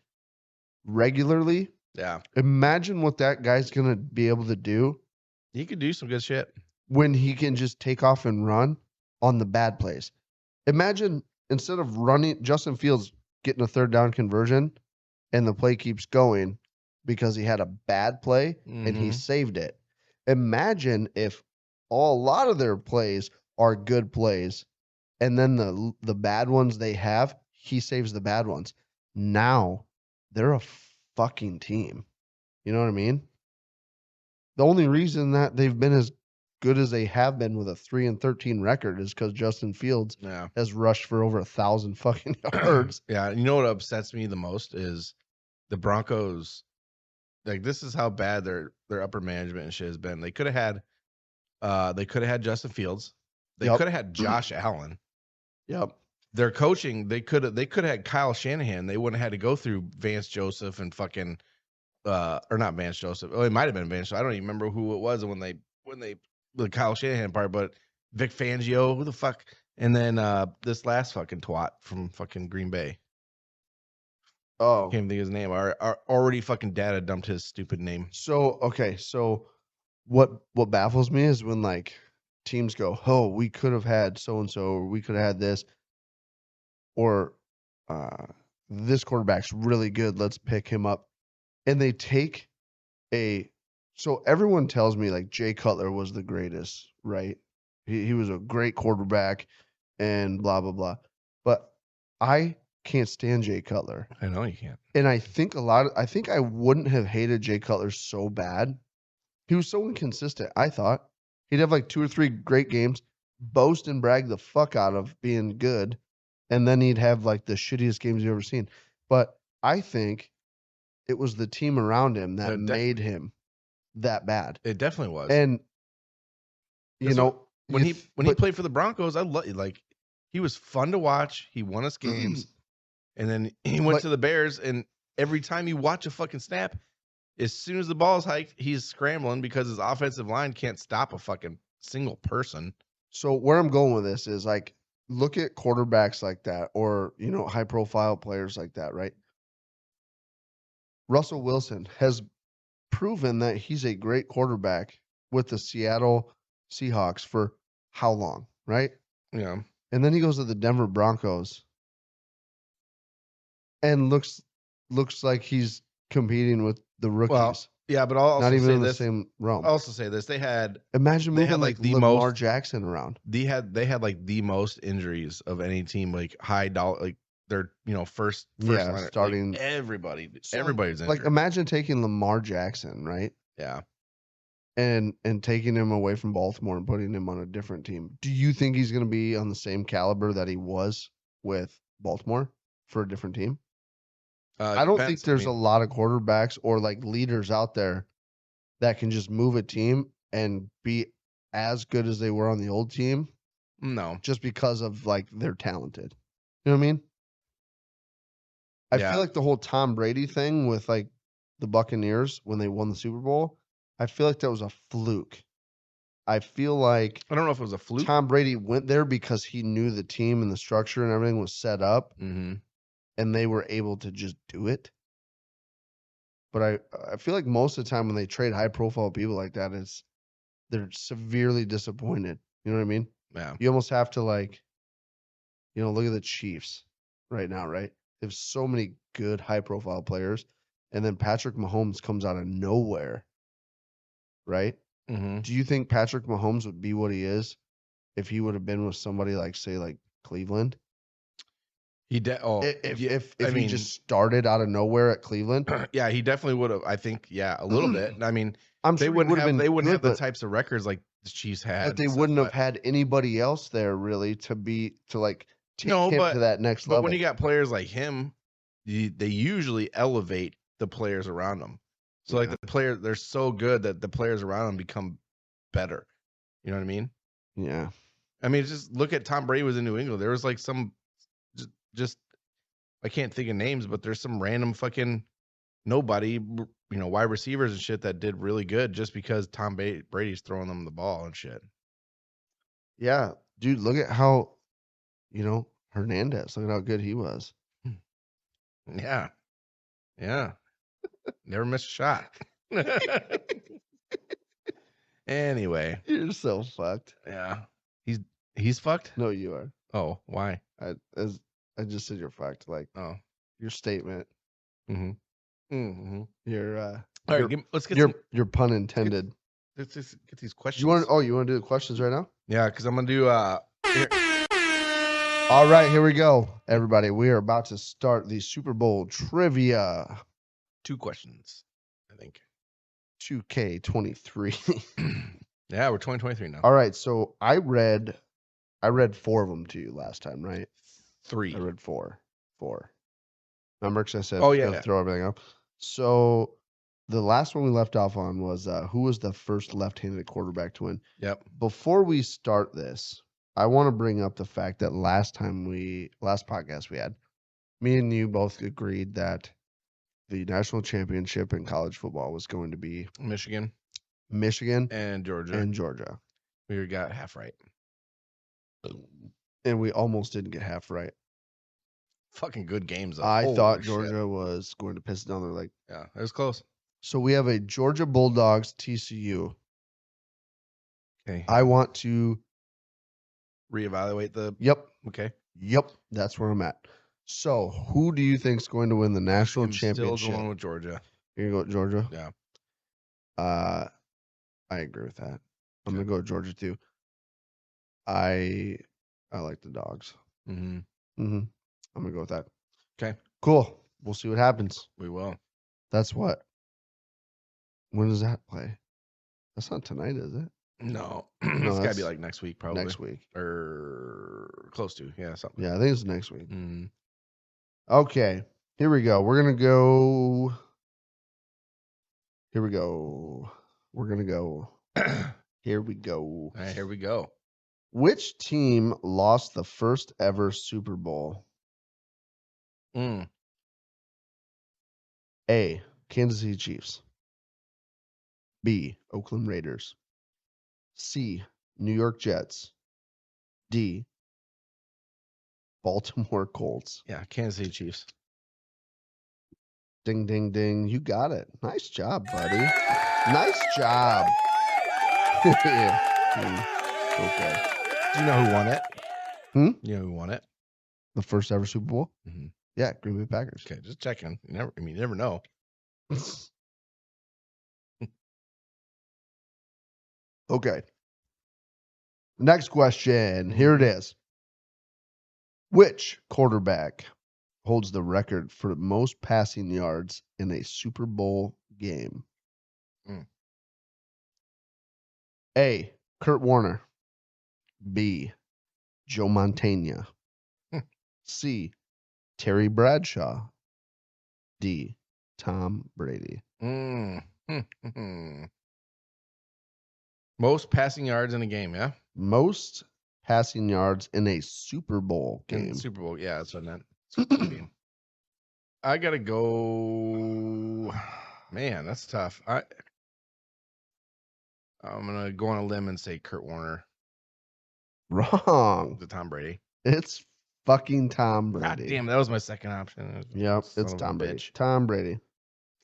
regularly, Yeah. imagine what that guy's going to be able to do. He could do some good shit when he can just take off and run on the bad plays. Imagine instead of running, Justin Fields getting a third down conversion and the play keeps going because he had a bad play and he saved it. Imagine if a lot of their plays are good plays and then the bad ones they have, he saves the bad ones. Now they're a fucking team. You know what I mean? The only reason that they've been as good as they have been with a 3-13 record is because Justin Fields has rushed for over 1,000 fucking yards. Yeah, you know what upsets me the most is the Broncos. Like, this is how bad their upper management and shit has been. They could have had Justin Fields. They could have had Josh Allen. Yep. Their coaching, they could have had Kyle Shanahan. They wouldn't have had to go through Vance Joseph and fucking or not Vance Joseph. Oh, it might have been Vance. I don't even remember who it was when they the Kyle Shanahan part, but Vic Fangio, who the fuck? And then this last fucking twat from fucking Green Bay. Oh, Can't think of his name. Our already fucking data dumped his stupid name. So what baffles me is when like teams go, oh, we could have had so and so, or we could have had this, or this quarterback's really good. Let's pick him up, and they take So everyone tells me like Jay Cutler was the greatest, right? He was a great quarterback, and blah blah blah. But I can't stand Jay Cutler. I know you can't. And I think I wouldn't have hated Jay Cutler so bad. He was so inconsistent. I thought he'd have like 2 or 3 great games, boast and brag the fuck out of being good, and then he'd have like the shittiest games you've ever seen. But I think it was the team around him that made him that bad. It definitely was. And you know, when he played for the Broncos, I like he was fun to watch. He won us games. And then he went to the Bears, and every time you watch a fucking snap, as soon as the ball is hiked, he's scrambling because his offensive line can't stop a fucking single person. So where I'm going with this is like, look at quarterbacks like that, or, you know, high profile players like that, right? Russell Wilson has proven that he's a great quarterback with the Seattle Seahawks for how long, right? Yeah. And then he goes to the Denver Broncos and looks like he's competing with the rookies. Well, yeah, but I'll also not even say in the this, same realm. I'll also say this: they had like the Lamar Jackson around. They had like the most injuries of any team, like high dollar, like their first liner, starting like everybody's injured. Like imagine taking Lamar Jackson, right? Yeah. And taking him away from Baltimore and putting him on a different team. Do you think he's going to be on the same caliber that he was with Baltimore for a different team? I don't think there's a lot of quarterbacks or like leaders out there that can just move a team and be as good as they were on the old team. No. Just because of like they're talented. You know what I mean? I feel like the whole Tom Brady thing with like the Buccaneers when they won the Super Bowl, I feel like that was a fluke. I feel like I don't know if it was a fluke. Tom Brady went there because he knew the team and the structure and everything was set up, and they were able to just do it. But I feel like most of the time when they trade high profile people like that, they're severely disappointed. You know what I mean? Yeah. You almost have to like, look at the Chiefs right now, right? They have so many good high profile players, and then Patrick Mahomes comes out of nowhere. Right? Do you think Patrick Mahomes would be what he is if he would have been with somebody like, say, like Cleveland? If he just started out of nowhere at Cleveland? Yeah, he definitely would have. I think, a little bit. I mean, I'm sure they wouldn't have the types of records like the Chiefs had. But they wouldn't have had anybody else there really to take him to that next level. But when you got players like him, they usually elevate the players around them. So like the players, they're so good that the players around them become better. You know what I mean? Yeah. I mean, just look at Tom Brady was in New England. There was like some just I can't think of names, but there's some random fucking nobody, wide receivers and shit that did really good just because Tom Brady's throwing them the ball and shit. Yeah. Dude, look at how, Hernandez, look at how good he was. Yeah. Yeah. Never missed a shot. Anyway. You're so fucked. Yeah. He's fucked? No, you are. Oh, why? I just said you're fucked. Like, your statement. Mm-hmm. Mm-hmm. Your all right, let's get your pun intended. Let's just get these questions. You want to do the questions right now? Yeah, because I'm gonna do here. All right, here we go. Everybody, we are about to start the Super Bowl trivia. 2 questions, I think. 2K23. Yeah, we're 2023 now. All right, so I read 4 of them to you last time, right? 3. I read 4. Remember, because I said, throw everything up. So the last one we left off on was who was the first left-handed quarterback to win? Yep. Before we start this, I want to bring up the fact that last podcast we had, me and you both agreed that the national championship in college football was going to be Michigan, and Georgia. We got half right. And we almost didn't get half right. Fucking good games, though. I thought Georgia was going to piss it down their leg. Yeah, it was close. So we have a Georgia Bulldogs TCU. Okay. I want to reevaluate the. Yep. Okay. Yep. That's where I'm at. So who do you think is going to win the national championship? Still going with Georgia. You're going to go with Georgia? Yeah. I agree with that. I'm going to go with Georgia too. I like the Dogs. Mm-hmm. Mm-hmm. I'm going to go with that. Okay. Cool. We'll see what happens. We will. That's what? When does that play? That's not tonight, is it? No. It's got to be like next week, probably. Next week. Or close to. Yeah, something. Yeah, I think it's next week. Mm-hmm. Okay. Here we go. We're going to go. Here we go. We're going to go. Here we go. All right, here we go. Which team lost the first ever Super Bowl? A. Kansas City Chiefs. B. Oakland Raiders. C. New York Jets. D. Baltimore Colts. Yeah, Kansas City Chiefs. Ding, ding, ding. You got it. Nice job, buddy. Nice job. Okay. Do you know who won it? You know who won it? The first ever Super Bowl? Mm-hmm. Yeah, Green Bay Packers. Okay, just checking. You never know. Okay. Next question. Here it is. Which quarterback holds the record for most passing yards in a Super Bowl game? A. Kurt Warner. B. Joe Montana. C. Terry Bradshaw. D. Tom Brady. Most passing yards in a game, yeah? Most passing yards in a Super Bowl game. Super Bowl, yeah, that's what I meant. I gotta go. Man, that's tough. I'm gonna go on a limb and say Kurt Warner. Wrong. The Tom Brady. It's fucking Tom Brady. God damn, that was my second option. Yep, it's Tom Brady. Tom Brady.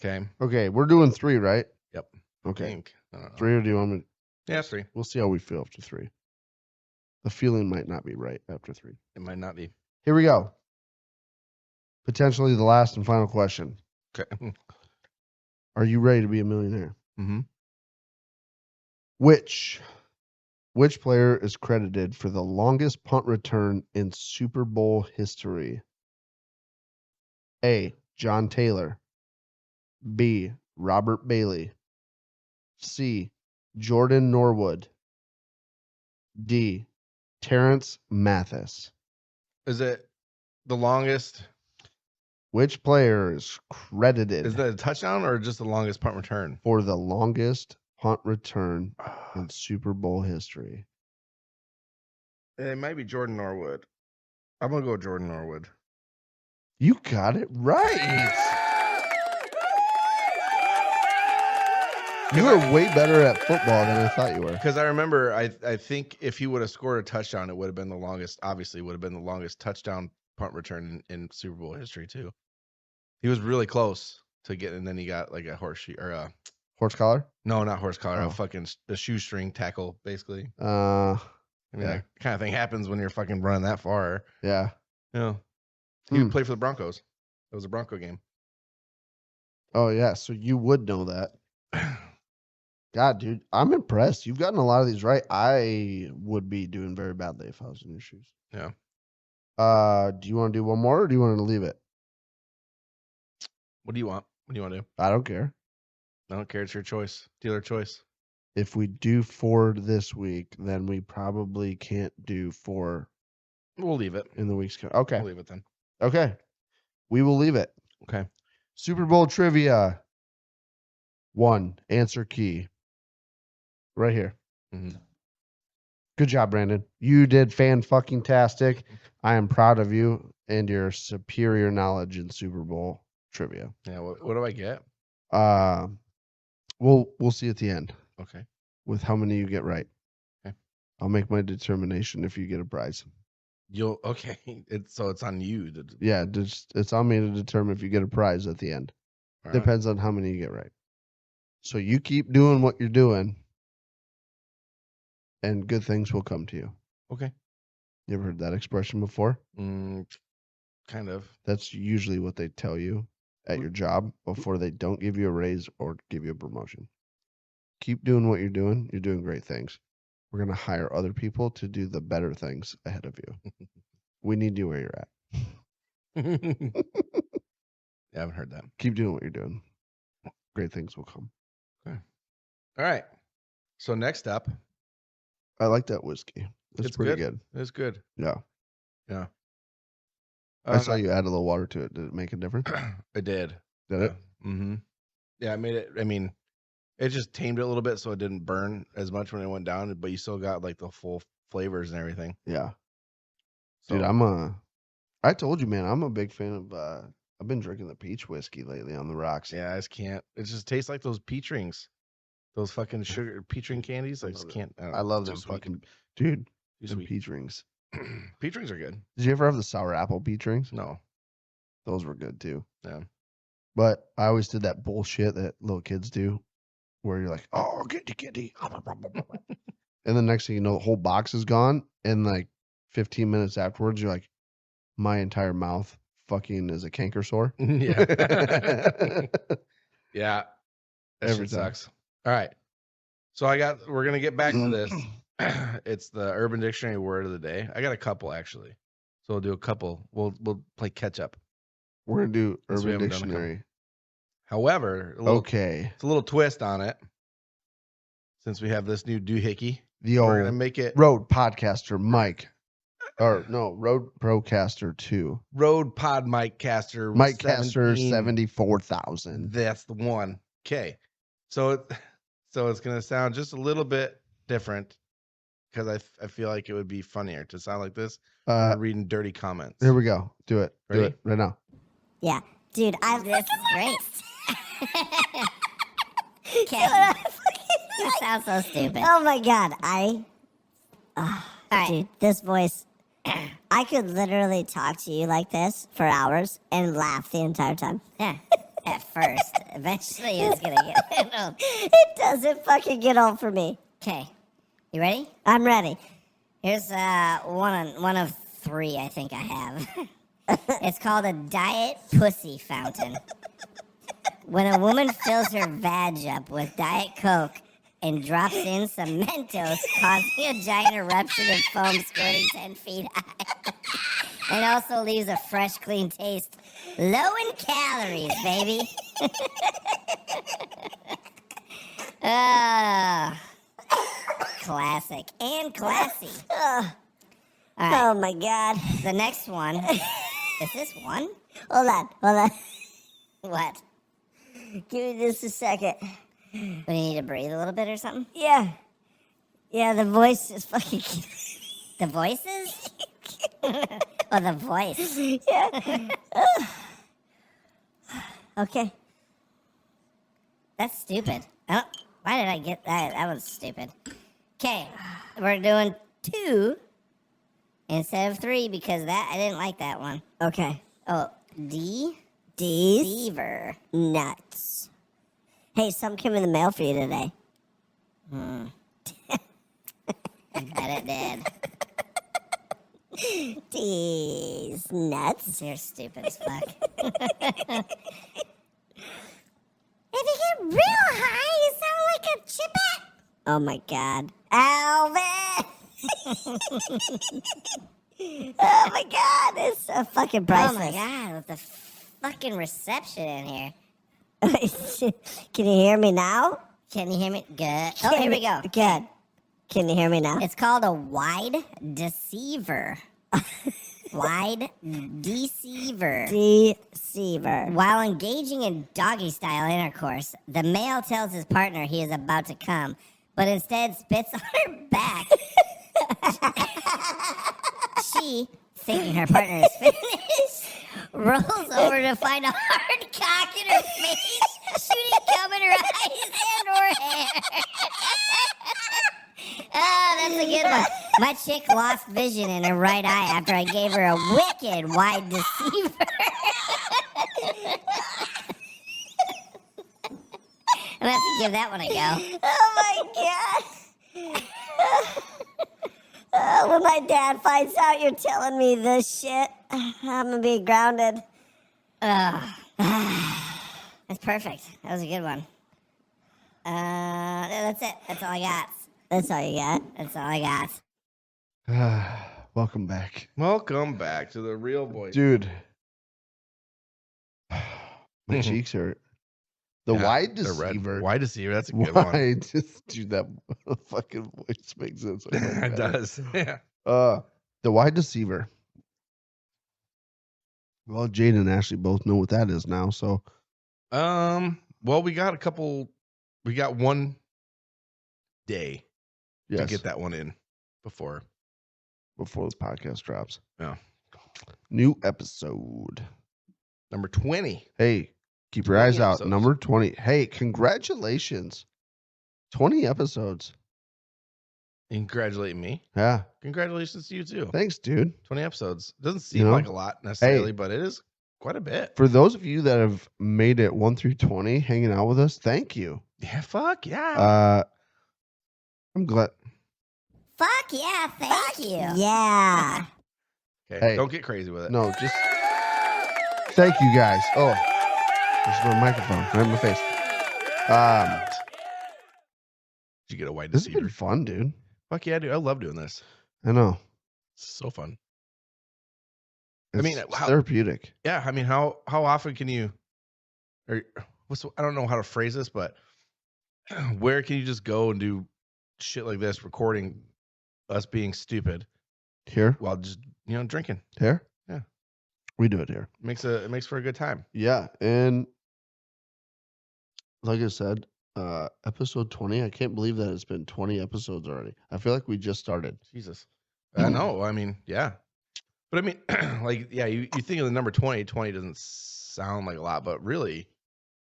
Okay. Okay, we're doing 3, right? Yep. Okay. 3, or do you want me to? Yeah, 3. We'll see how we feel after 3. The feeling might not be right after 3. It might not be. Here we go. Potentially the last and final question. Okay. Are you ready to be a millionaire? Mm-hmm. Which player is credited for the longest punt return in Super Bowl history? A. John Taylor. B. Robert Bailey. C. Jordan Norwood. D. Terrence Mathis. Is it the longest? Which player is credited? Is that a touchdown or just the longest punt return? For the longest punt return in Super Bowl history. It might be Jordan Norwood. I'm gonna go with Jordan Norwood. You got it right. You were way better at football than I thought you were. Because I remember, I think if he would have scored a touchdown, it would have been the longest. Obviously, would have been the longest touchdown punt return in Super Bowl history too. He was really close to getting, and then he got like a horseshoe or a horse collar. No, not horse collar. Oh. A fucking a shoestring tackle, basically. I mean, that kind of thing happens when you're fucking running that far. Yeah. Yeah. He would play for the Broncos. It was a Bronco game. Oh yeah, so you would know that. God, dude, I'm impressed. You've gotten a lot of these right. I would be doing very badly if I was in your shoes. Yeah. Do you want to do one more, or do you want to leave it? What do you want? What do you want to do? I don't care. I don't care. It's your choice. Dealer choice. If we do 4 this week, then we probably can't do 4. We'll leave it in the weeks. Okay. We'll leave it then. Okay. We will leave it. Okay. Super Bowl trivia. 1. Answer key. Right here. Mm-hmm. Good job, Brandon. You did fan-fucking-tastic. I am proud of you and your superior knowledge in Super Bowl trivia. Yeah. What do I get? We'll see at the end. Okay. With how many you get right. Okay. I'll make my determination if you get a prize. Okay. It's on you. Yeah, it's on me to determine if you get a prize at the end. All Depends on how many you get right. So you keep doing what you're doing, and good things will come to you. Okay. You ever heard that expression before? Kind of. That's usually what they tell you at your job before they don't give you a raise or give you a promotion. Keep doing what you're doing. You're doing great things. We're going to hire other people to do the better things ahead of you. We need you where you're at. Yeah, I haven't heard that. Keep doing what you're doing. Great things will come. Okay. All right. So next up. I like that whiskey. It's pretty good. It's good. Yeah. Yeah. I saw you add a little water to it. Did it make a difference? It did. Did it? Mm-hmm. Yeah, I made it. I mean, it just tamed it a little bit so it didn't burn as much when it went down, but you still got like the full flavors and everything. Yeah. So, dude, I told you, man, I'm a big fan of, I've been drinking the peach whiskey lately on the rocks. Yeah, I just can't. It just tastes like those peach rings. Those fucking sugar peach ring candies. I just can't. I love them fucking, dude, some peach rings. Peach rings are good. Did you ever have the sour apple peach rings? No. Those were good too. Yeah. But I always did that bullshit that little kids do where you're like, oh, kitty. And the next thing you know, the whole box is gone. And like 15 minutes afterwards, you're like, my entire mouth fucking is a canker sore. Yeah. Yeah. Every time. Sucks. All right. So we're going to get back to this. It's the Urban Dictionary word of the day. I got a couple actually. So we'll do a couple. We'll play catch up. We're going to do Urban Dictionary. However, it's a little twist on it. Since we have this new doohickey, we're going to make it Road Podcaster Mike. Or no, Road Procaster 2. Road Pod Mike Caster. Mike Caster 74,000. That's the one. Okay. So it's going to sound just a little bit different because I feel like it would be funnier to sound like this. Reading dirty comments. Here we go. Do it. Ready? Do it right now. Yeah. Dude, this is great. Okay. That sounds so stupid. Oh my god, All right. dude, this voice, I could literally talk to you like this for hours and laugh the entire time. Yeah. At first. Eventually it's going to get old. It doesn't fucking get old for me. Okay. You ready? I'm ready. Here's one of 3 I think I have. It's called a diet pussy fountain. When a woman fills her vag up with Diet Coke and drops in some Mentos, causing a giant eruption of foam squirting 10 feet high. And also leaves a fresh, clean taste. Low in calories, baby. Classic and classy. All right. Oh my god. The next one. Is this one? Hold on. What? Give me just a second. Do you need to breathe a little bit or something? Yeah. Yeah, the voice is fucking... The voices? Or the voice? Yeah. Okay. That's stupid. Oh, why did I get that? That was stupid. Okay, we're doing 2 instead of 3 because that I didn't like that one. Okay. Oh, D's Deceiver. nuts. Hey, something came in the mail for you today. I bet it did. D's nuts. You're stupid as fuck. If you get real high, you sound like a chippet. Oh my God. Alvin! Oh my God. It's so fucking priceless. Oh my God, with the fucking reception in here. Can you hear me now? Can you hear me? Good. Oh, here we go. Good. Can you hear me now? It's called a wide deceiver. Wide deceiver. Deceiver. While engaging in doggy style intercourse, the male tells his partner he is about to come, but instead spits on her back. She, thinking her partner is finished, rolls over to find a hard cock in her face, shooting cum in her eyes and or hair. Oh, that's a good one. My chick lost vision in her right eye after I gave her a wicked wide deceiver. I'm gonna have to give that one a go. Oh my God. When my dad finds out you're telling me this shit, I'm gonna be grounded. That's perfect. That was a good one. That's it. That's all I got. That's all you got? That's all I got. Welcome back. Welcome back to the real voice. Dude. My cheeks hurt. The Yeah, wide the red- deceiver. Wide deceiver. That's a good one. Why? Just dude, that fucking voice makes it so much It better. does. Yeah. The wide deceiver. Well, Jade and Ashley both know what that is now, so Well, we got one day yes, to get that one in before. before the podcast drops. Yeah. New episode. Number 20. Hey, keep your 20 eyes out. episodes. Number 20. Hey, congratulations. 20 episodes. You congratulate me. Yeah. Congratulations to you too. Thanks, dude. 20 episodes. Doesn't seem know? like a lot necessarily, but it is quite a bit. For those of you that have made it 1 through 20 hanging out with us, thank you. Yeah, fuck yeah. I'm glad. Fuck yeah, thank you. Yeah. Okay, hey. don't get crazy with it. No, just thank you guys. Oh, there's my microphone right in my face. Did you get a white This has deceiver? been fun, dude. Fuck yeah, dude. I love doing this. I know. It's so fun. It's mean, how- therapeutic. Yeah, I mean, how often can you, or I don't know how to phrase this, but where can you just go and do shit like this, recording us being stupid Here, while just drinking? here. Yeah. We do it here. It makes for a good time. Yeah, and like I said, episode 20. I can't believe that it's been 20 episodes already. I feel like we just started. Jesus. I know. I mean, yeah. But I mean, like, yeah, you think of the number 20. 20 doesn't sound like a lot, but really.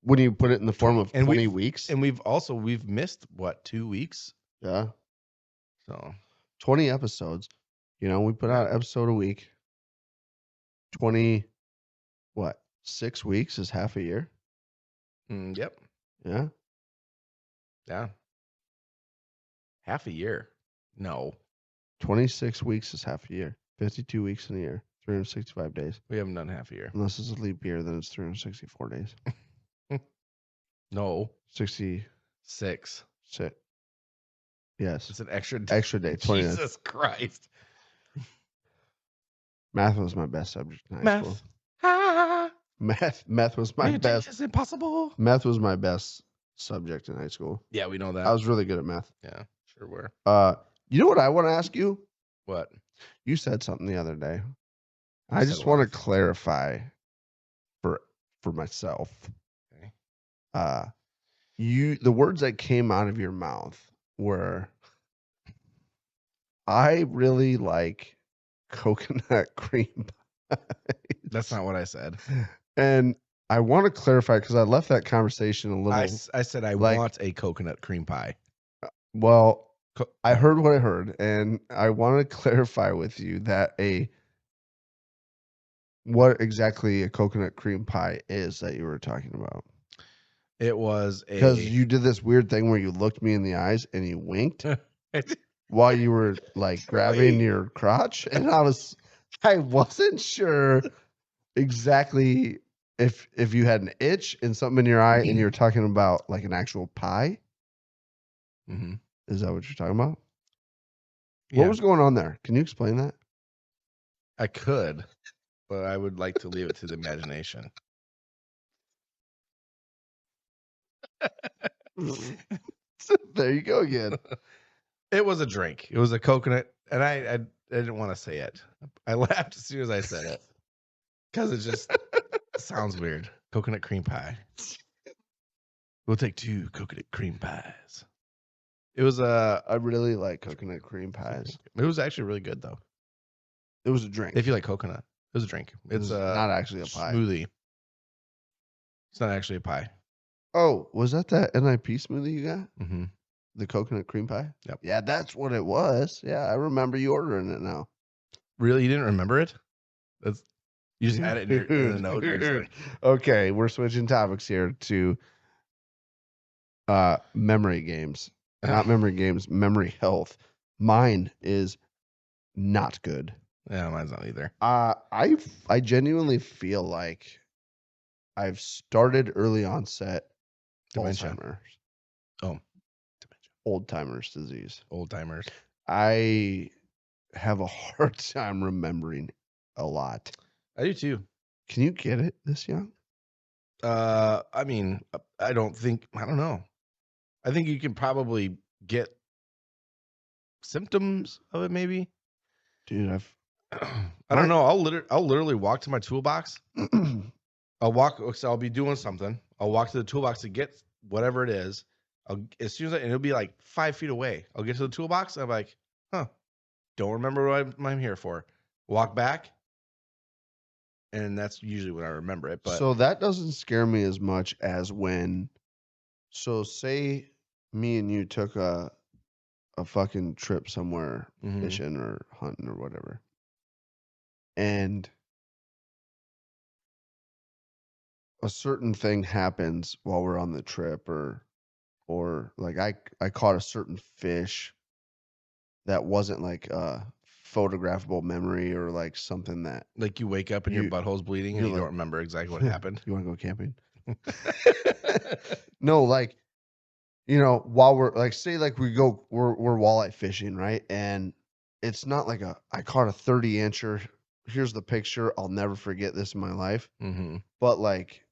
When you put it in the form of And 20 weeks. And we've missed, what, 2 weeks? Yeah. So 20 episodes. We put out an episode a week. 6 weeks is half a year. yep. Yeah. Yeah. Half a year. No, 26 weeks is half a year. 52 weeks in a year. 365 days. we haven't done half a year. Unless it's a leap year, then it's 364 days. No, 66. 6. Yes. It's an extra Extra day. 29. Jesus Christ. Math was my best subject in high school. Ah, Math was my best. It's impossible. Math was my best subject in high school. Yeah, we know that. I was really good at math. Yeah, sure were. You know what I want to ask you? What? You said something the other day. I I said just want what? to clarify for myself. Okay. The words that came out of your mouth were I really like coconut cream pie. That's not what I said. And I want to clarify because I left that conversation a little. I said I like- want a coconut cream pie. Well, Co- I heard what I heard, and I want to clarify with you that what exactly a coconut cream pie is that you were talking about. It was Because a. you did this weird thing where you looked me in the eyes and you winked while you were like grabbing Wait. your crotch, and I wasn't sure exactly if you had an itch and something in your eye, and you were talking about like an actual pie. Mm-hmm. Is that what you're talking about? Yeah, What was going on there? Can you explain that? I could, but I would like to leave it to the imagination. There you go again. It was a drink. It was a coconut, and I didn't want to say it. I laughed as soon as I said it because it just sounds weird. Coconut cream pie. We'll take 2 coconut cream pies. It was I really like coconut cream pies. It was actually really good though. It was a drink. If you like coconut, it was a drink. It's not actually a pie. smoothie. It's not actually a pie. Oh, was that NIP smoothie you got? Mm-hmm. The coconut cream pie? Yep. Yeah, that's what it was. Yeah, I remember you ordering it now. Really, you didn't remember it? That's you just had it in the note. You're just like, Okay, we're switching topics here to memory games. Not memory games, memory health. Mine is not good. yeah, mine's not either. I genuinely feel like I've started early onset Dementia. Alzheimer's. Oh, dementia. Old timers disease. Old timers. I have a hard time remembering a lot. I do too. Can you get it this young? I mean, I don't know. I think you can probably get symptoms of it, maybe. Dude, I don't know. I'll literally walk to my toolbox. I'll be doing something. I'll walk to the toolbox to get whatever it is. As soon as and it'll be like 5 feet away. I'll get to the toolbox. And I'm like, don't remember what I'm here for. Walk back. And that's usually when I remember it. But so that doesn't scare me as much as say me and you took a fucking trip somewhere Mhm. fishing or hunting or whatever. And a certain thing happens while we're on the trip or like I caught a certain fish that wasn't like a photographable memory or like something that like you wake up and your butthole's bleeding and you're you like- don't remember exactly what happened. You want to go camping? No, like, while we're like, say like we're walleye fishing, right? And it's not like I caught a 30-incher. Here's the picture. I'll never forget this in my life. Mm-hmm. But like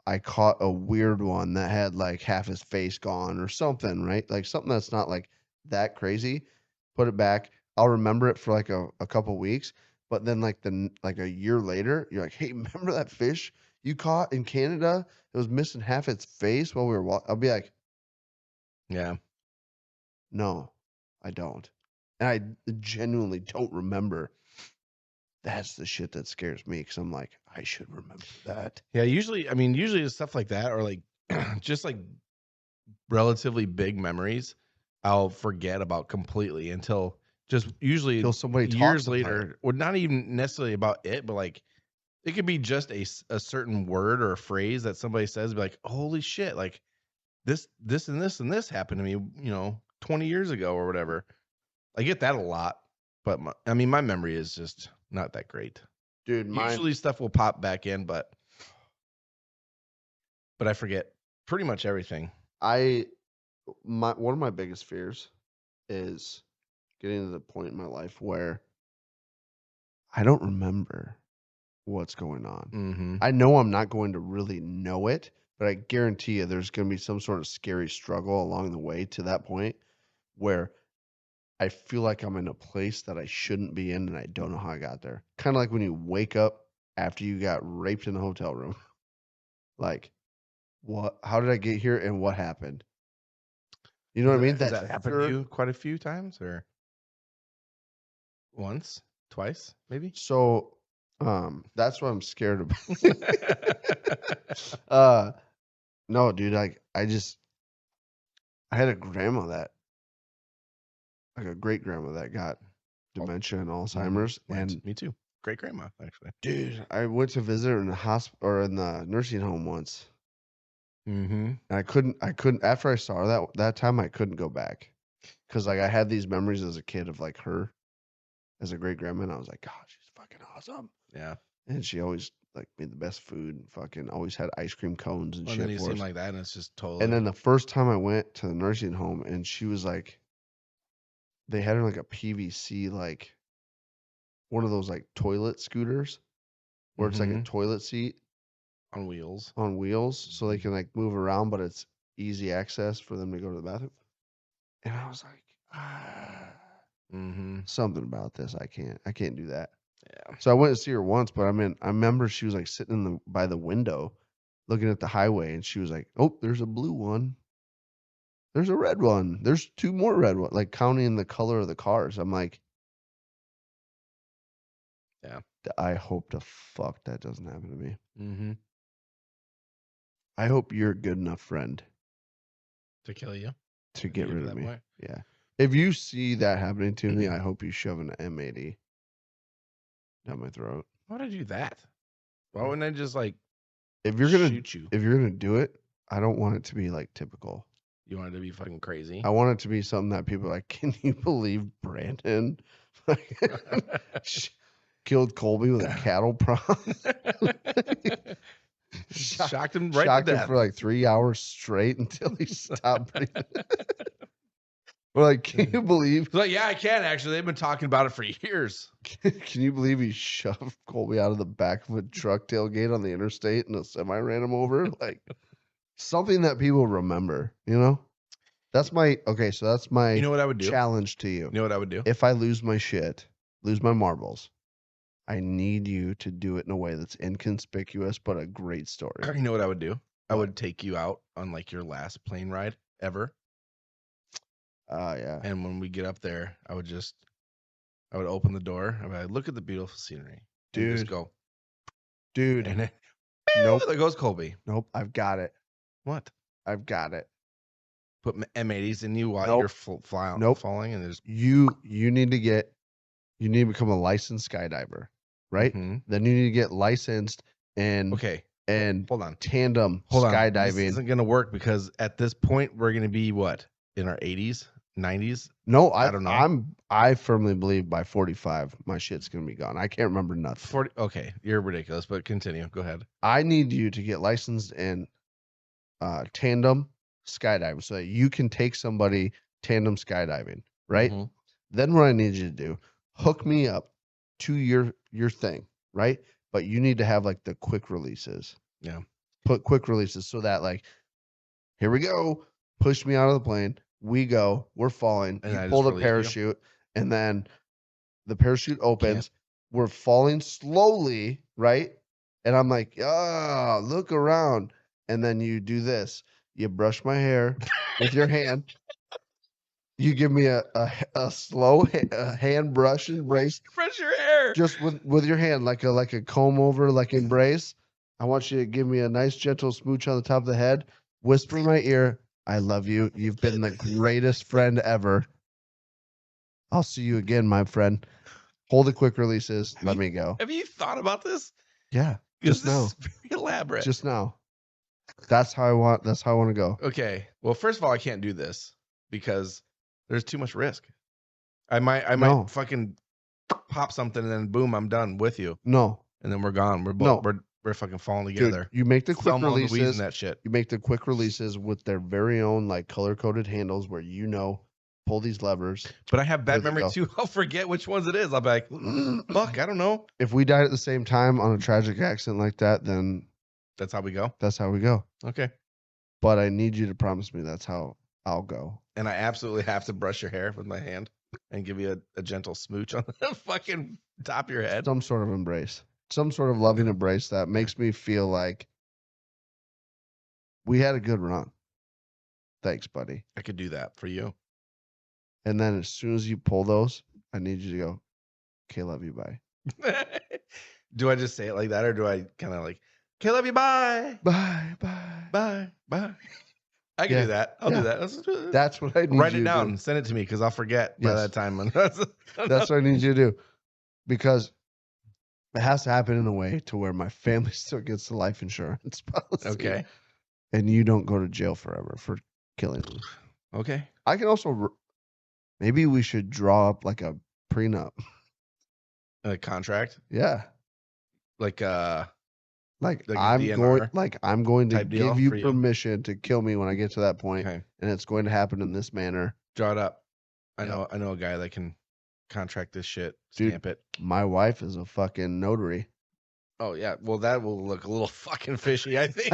I caught a weird one that had like half his face gone or something, right? Like something that's not like that crazy. Put it back. I'll remember it for like a couple weeks. But then like a year later, you're like, hey, remember that fish you caught in Canada? It was missing half its face while we were I'll be like, Yeah. no, I don't. And I genuinely don't remember. That's the shit that scares me because I'm like, I should remember that. Yeah. Usually it's stuff like that or like just like relatively big memories I'll forget about completely until just usually Until somebody years talks about it. later, or not even necessarily about it, but like it could be just a certain word or a phrase that somebody says, be like, holy shit, like this and this and this happened to me, 20 years ago or whatever. I get that a lot, but my memory is just not that great. Dude, Usually stuff will pop back in, but I forget pretty much everything. one of my biggest fears is getting to the point in my life where I don't remember what's going on. Mm-hmm. I know I'm not going to really know it, but I guarantee you there's going to be some sort of scary struggle along the way to that point where I feel like I'm in a place that I shouldn't be in and I don't know how I got there. Kind of like when you wake up after you got raped in a hotel room. Like, how did I get here and what happened? You know what I mean? Has that happened to you quite a few times, or Once, twice, maybe. So, that's what I'm scared about. No, dude, I had a grandma like a great grandma that got dementia and Alzheimer's, and me too. Great grandma, actually. dude, I went to visit her in the hospital or in the nursing home once. Mm-hmm. And I couldn't after I saw her that time I couldn't go back. Cause like I had these memories as a kid of like her as a great grandma, and I was like, God, she's fucking awesome. Yeah. And she always like made the best food and fucking always had ice cream cones and And shit. then you for seem us. like that, and it's just totally. And then the first time I went to the nursing home, and she was like, they had her like a PVC, like one of those like toilet scooters where it's like a toilet seat on wheels. on wheels, so they can like move around, but it's easy access for them to go to the bathroom. And I was like, something about this. I can't do that. Yeah. So I went to see her once, but I remember she was like sitting by the window looking at the highway, and she was like, oh, there's a blue one. There's a red one. There's 2 more red ones, like counting the color of the cars. I'm like, yeah. I hope the fuck that doesn't happen to me. Mm-hmm. I hope you're a good enough friend To kill you. to get rid of me. Point. Yeah. If you see that happening to me, I hope you shove an M80 down my throat. Why would I do that? Why wouldn't I just like if you're gonna shoot you? If you're gonna do it, I don't want it to be like typical. You want it to be fucking crazy? I want it to be something that people are like, can you believe Brandon killed Colby with a cattle prod? Shocked him right Shocked to him death. for like 3 hours straight until he stopped breathing. We're like, can you believe? Like, yeah, I can actually. They've been talking about it for years. Can you believe he shoved Colby out of the back of a truck tailgate on the interstate and a semi ran him over? Like something that people remember, you know? That's my You know what I would do? challenge to you. You know what I would do? If I lose my shit, lose my marbles, I need you to do it in a way that's inconspicuous but a great story. You know what I would do? I would take you out on like your last plane ride ever. Yeah. And when we get up there, I would open the door. I would like, look at the beautiful scenery. Dude. And just go. Dude. And then, Nope. there goes Colby. Nope. I've got it. What? I've got it. Put M80s in you while Nope. you're Nope. falling, and there's You need to become a licensed skydiver, right? Then you need to get licensed and hold on. Tandem skydiving. This isn't gonna work because at this point we're gonna be what, in our 80s, 90s? No, I don't know. I firmly believe by 45 my shit's gonna be gone. I can't remember nothing. 40. Okay, you're ridiculous, but continue. Go ahead. I need you to get licensed in tandem skydiving so that you can take somebody tandem skydiving, right? Then what I need you to do, hook me up to your thing, right? But you need to have like the quick releases. Yeah. Put quick releases so that like, here we go, push me out of the plane. We go, we're falling. And You pull the parachute, and then the parachute opens. We're falling slowly, right? And I'm like, oh, look around. And then you do this. You brush my hair with your hand. You give me a slow hand brush embrace. Brush your hair. Just with your hand, like a comb over, like embrace. I want you to give me a nice gentle smooch on the top of the head. Whisper in my ear, I love you. You've been the greatest friend ever. I'll see you again, my friend. Hold the quick releases. Let me go. Have you thought about this? Yeah. Just now. This is very elaborate. Just now. That's how I want to go. Okay. Well, first of all, I can't do this because there's too much risk. I might fucking pop something and then boom, I'm done with you. No. And then we're gone. We're fucking falling together. Dude, you make the quick releases. That shit. You make the quick releases with their very own like color coded handles where pull these levers. But I have bad memory too. I'll forget which ones it is. I'll be like, fuck, I don't know. If we died at the same time on a tragic accident like that, then that's how we go. That's how we go. Okay. But I need you to promise me that's how I'll go. And I absolutely have to brush your hair with my hand and give you a gentle smooch on the fucking top of your head. Some sort of embrace. Some sort of loving embrace that makes me feel like we had a good run. Thanks, buddy. I could do that for you. And then as soon as you pull those, I need you to go, kloveyoubye. Do I just say it like that, or do I kind of like, okay, love you, bye, Bye. bye, bye? I can Yeah. do that. I'll Yeah. do that. That's what I need Write you it to down. do. Send it to me because I'll forget by Yes. that time. That's what I need you to do. Because it has to happen in a way to where my family still gets the life insurance policy. Okay. And you don't go to jail forever for killing them. Okay. I can also, maybe we should draw up like a prenup. A contract, Yeah. like Like a I'm DNR going to type deal give you for you? permission to kill me when I get to that point, Okay. and it's going to happen in this manner. Draw it up. I Yep. know a guy that can contract this shit, Dude. stamp it. My wife is a fucking notary. Oh yeah, well that will look a little fucking fishy, I think.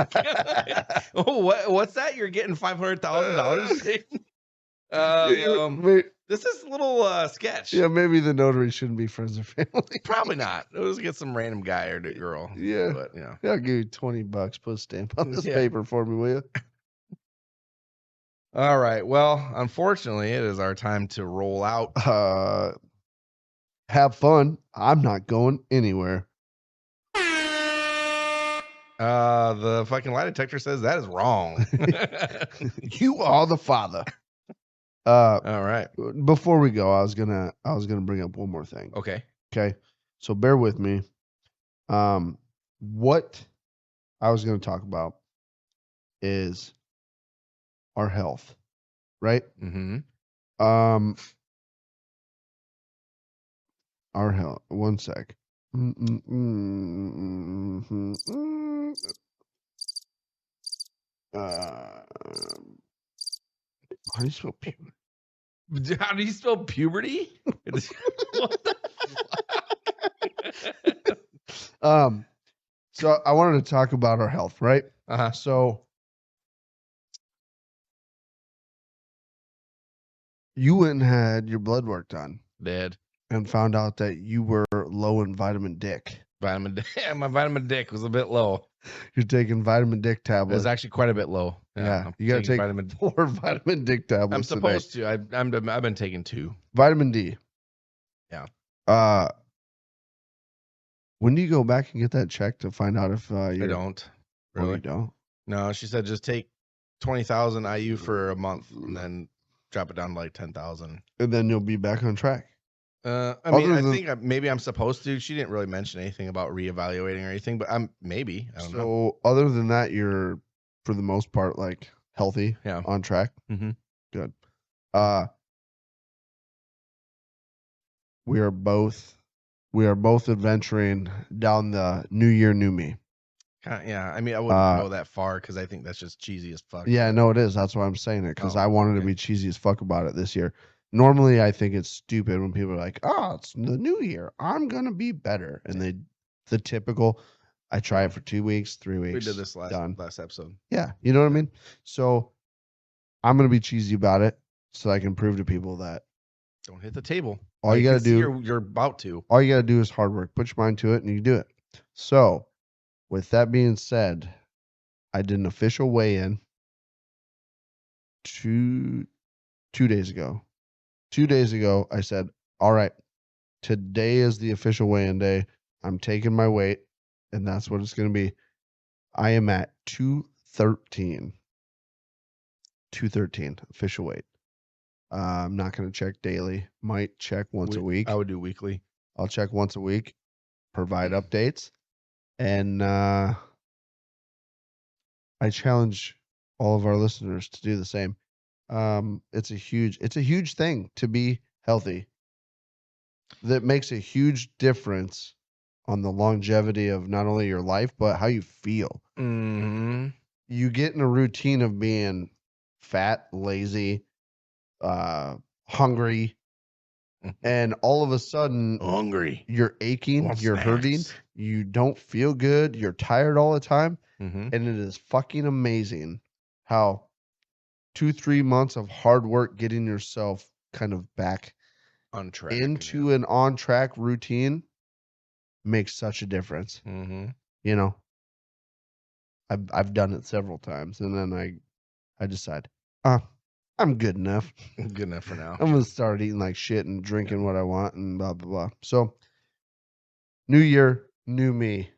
Oh, what's that? You're getting $500,000? This is a little sketch. Yeah, maybe the notary shouldn't be friends or family. Probably not. We'll just get some random guy or girl. Yeah. But you know. Yeah, I'll give you $20. Put a stamp on this Yeah. paper for me, will you? All right. Well, unfortunately, it is our time to roll out. Have fun. I'm not going anywhere. The fucking lie detector says that is wrong. You are the father. All right. Before we go, I was gonna bring up one more thing. Okay. Okay. So bear with me. What I was gonna talk about is our health, right? Mm-hmm. Our health. One sec. How do you spell puberty? How do you spell puberty? What the fuck? So I wanted to talk about our health, right? Uh-huh. So you went and had your blood work done Dead. and found out that you were low in vitamin Dick. Vitamin D. My vitamin Dick was a bit low. You're taking vitamin Dick It tablets. was actually quite a bit low. Yeah, I'm you got to taking take vitamin. 4 vitamin Dick tablets. I'm supposed to. I've been taking 2. Vitamin D. Yeah. When do you go back and get that checked to find out if I you don't. Oh, you Really? don't? No, she said just take 20,000 IU for a month and then drop it down to like 10,000. And then you'll be back on track. I mean, Other than- I think maybe I'm supposed to. She didn't really mention anything about reevaluating or anything, but I'm maybe. I don't know. So other than that, you're for the most part like healthy, Yeah. on track. Mhm. Good. We are both adventuring down the new year, new me. Yeah, I mean, I wouldn't go that far because I think that's just cheesy as fuck. Yeah, no, it is. That's why I'm saying it, because Oh, I wanted to okay. be cheesy as fuck about it this year. Normally, I think it's stupid when people are like, "Oh, it's the new year. I'm gonna be better," and the typical. I try it for 2 weeks, 3 weeks. We did this done. last episode. Yeah, you know what I mean. So I'm gonna be cheesy about it, so I can prove to people that Don't hit the table. all you gotta can see do, you're about to. all you gotta do is hard work. Put your mind to it, and you do it. So, with that being said, I did an official weigh-in 2 days ago. 2 days ago, I said, all right, today is the official weigh-in day. I'm taking my weight, and that's what it's going to be. I am at 213. 213 official weight. I'm not going to check daily. Might check once a week. I would do weekly. I'll check once a week, provide updates, and I challenge all of our listeners to do the same. It's a huge thing to be healthy. That makes a huge difference on the longevity of not only your life but how you feel. Mm-hmm. You get in a routine of being fat, lazy, hungry, and all of a sudden Hungry. you're aching, Want you're hurting, snacks. you don't feel good, you're tired all the time. Mm-hmm. And it is fucking amazing how 2-3 months of hard work getting yourself kind of back On track. into an on track routine makes such a difference. Mm-hmm. You know, I've done it several times, and then I decide, I'm good enough. Good enough for now. I'm gonna start eating like shit and drinking what I want and blah blah blah. So New year, new me.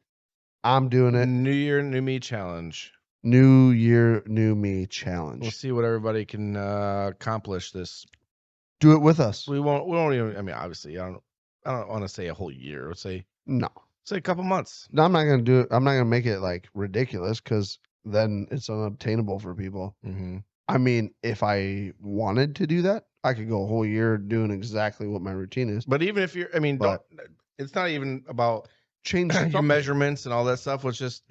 I'm doing it. New year, new me challenge. New year, new me challenge. We'll see what everybody can accomplish this. Do it with us. We won't even. I mean, obviously, I don't want to say a whole year. Let's say No. a couple months. No, I'm not gonna do it. I'm not gonna make it like ridiculous because then it's unobtainable for people. Mm-hmm. I mean, if I wanted to do that, I could go a whole year doing exactly what my routine is. But even if you're, I mean, it's not even about Change your something. measurements and all that stuff. Let's just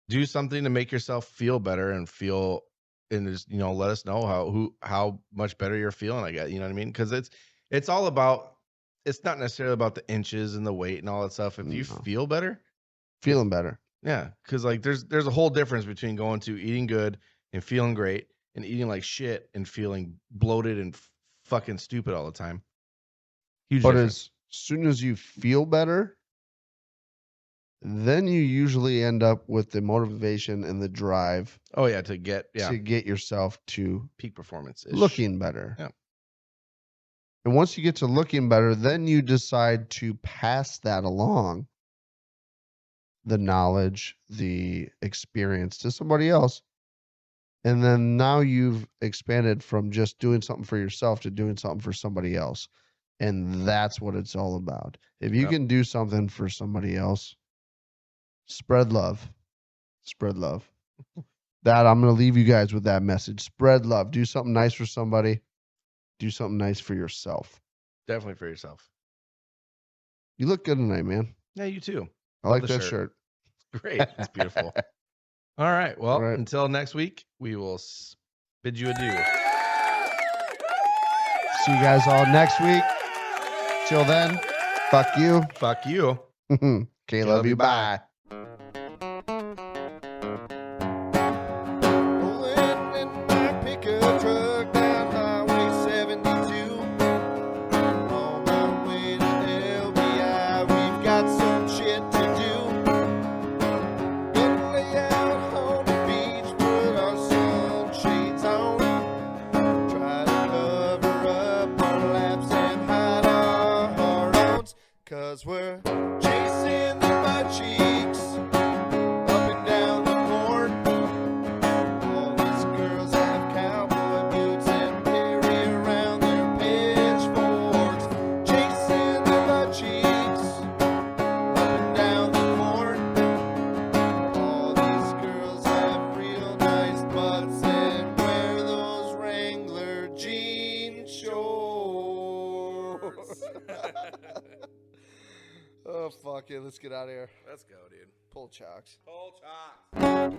do something to make yourself feel better and just, let us know how much better you're feeling. I guess, you know what I mean? Because it's all about. It's not necessarily about the inches and the weight and all that stuff. If you feel better, feeling better. Yeah, because like there's a whole difference between going to eating good and feeling great and eating like shit and feeling bloated and fucking stupid all the time. Huge But difference. as soon as you feel better, then you usually end up with the motivation and the drive. Oh yeah, to get yourself to peak performance, looking better. Yeah. And once you get to looking better, then you decide to pass that along, the knowledge, the experience, to somebody else. And then now you've expanded from just doing something for yourself to doing something for somebody else. And that's what it's all about. If you can do something for somebody else, spread love. Spread love. That I'm going to leave you guys with that message. Spread love. Do something nice for somebody. Do something nice for yourself. Definitely for yourself. You look good tonight, man. Yeah, you too. I like that shirt. Great. It's beautiful. All right. Well, until next week, we will bid you adieu. See you guys all next week. Till then, fuck you. Fuck you. Okay, love you. Bye. We're chasing the butt cheeks up and down the court. All these girls have cowboy boots and carry around their pitchforks. Chasing the butt cheeks up and down the court. All these girls have real nice butts and wear those Wrangler jean shorts. Oh, fuck it. Let's get out of here. Let's go, dude. Pull chocks. Pull chocks.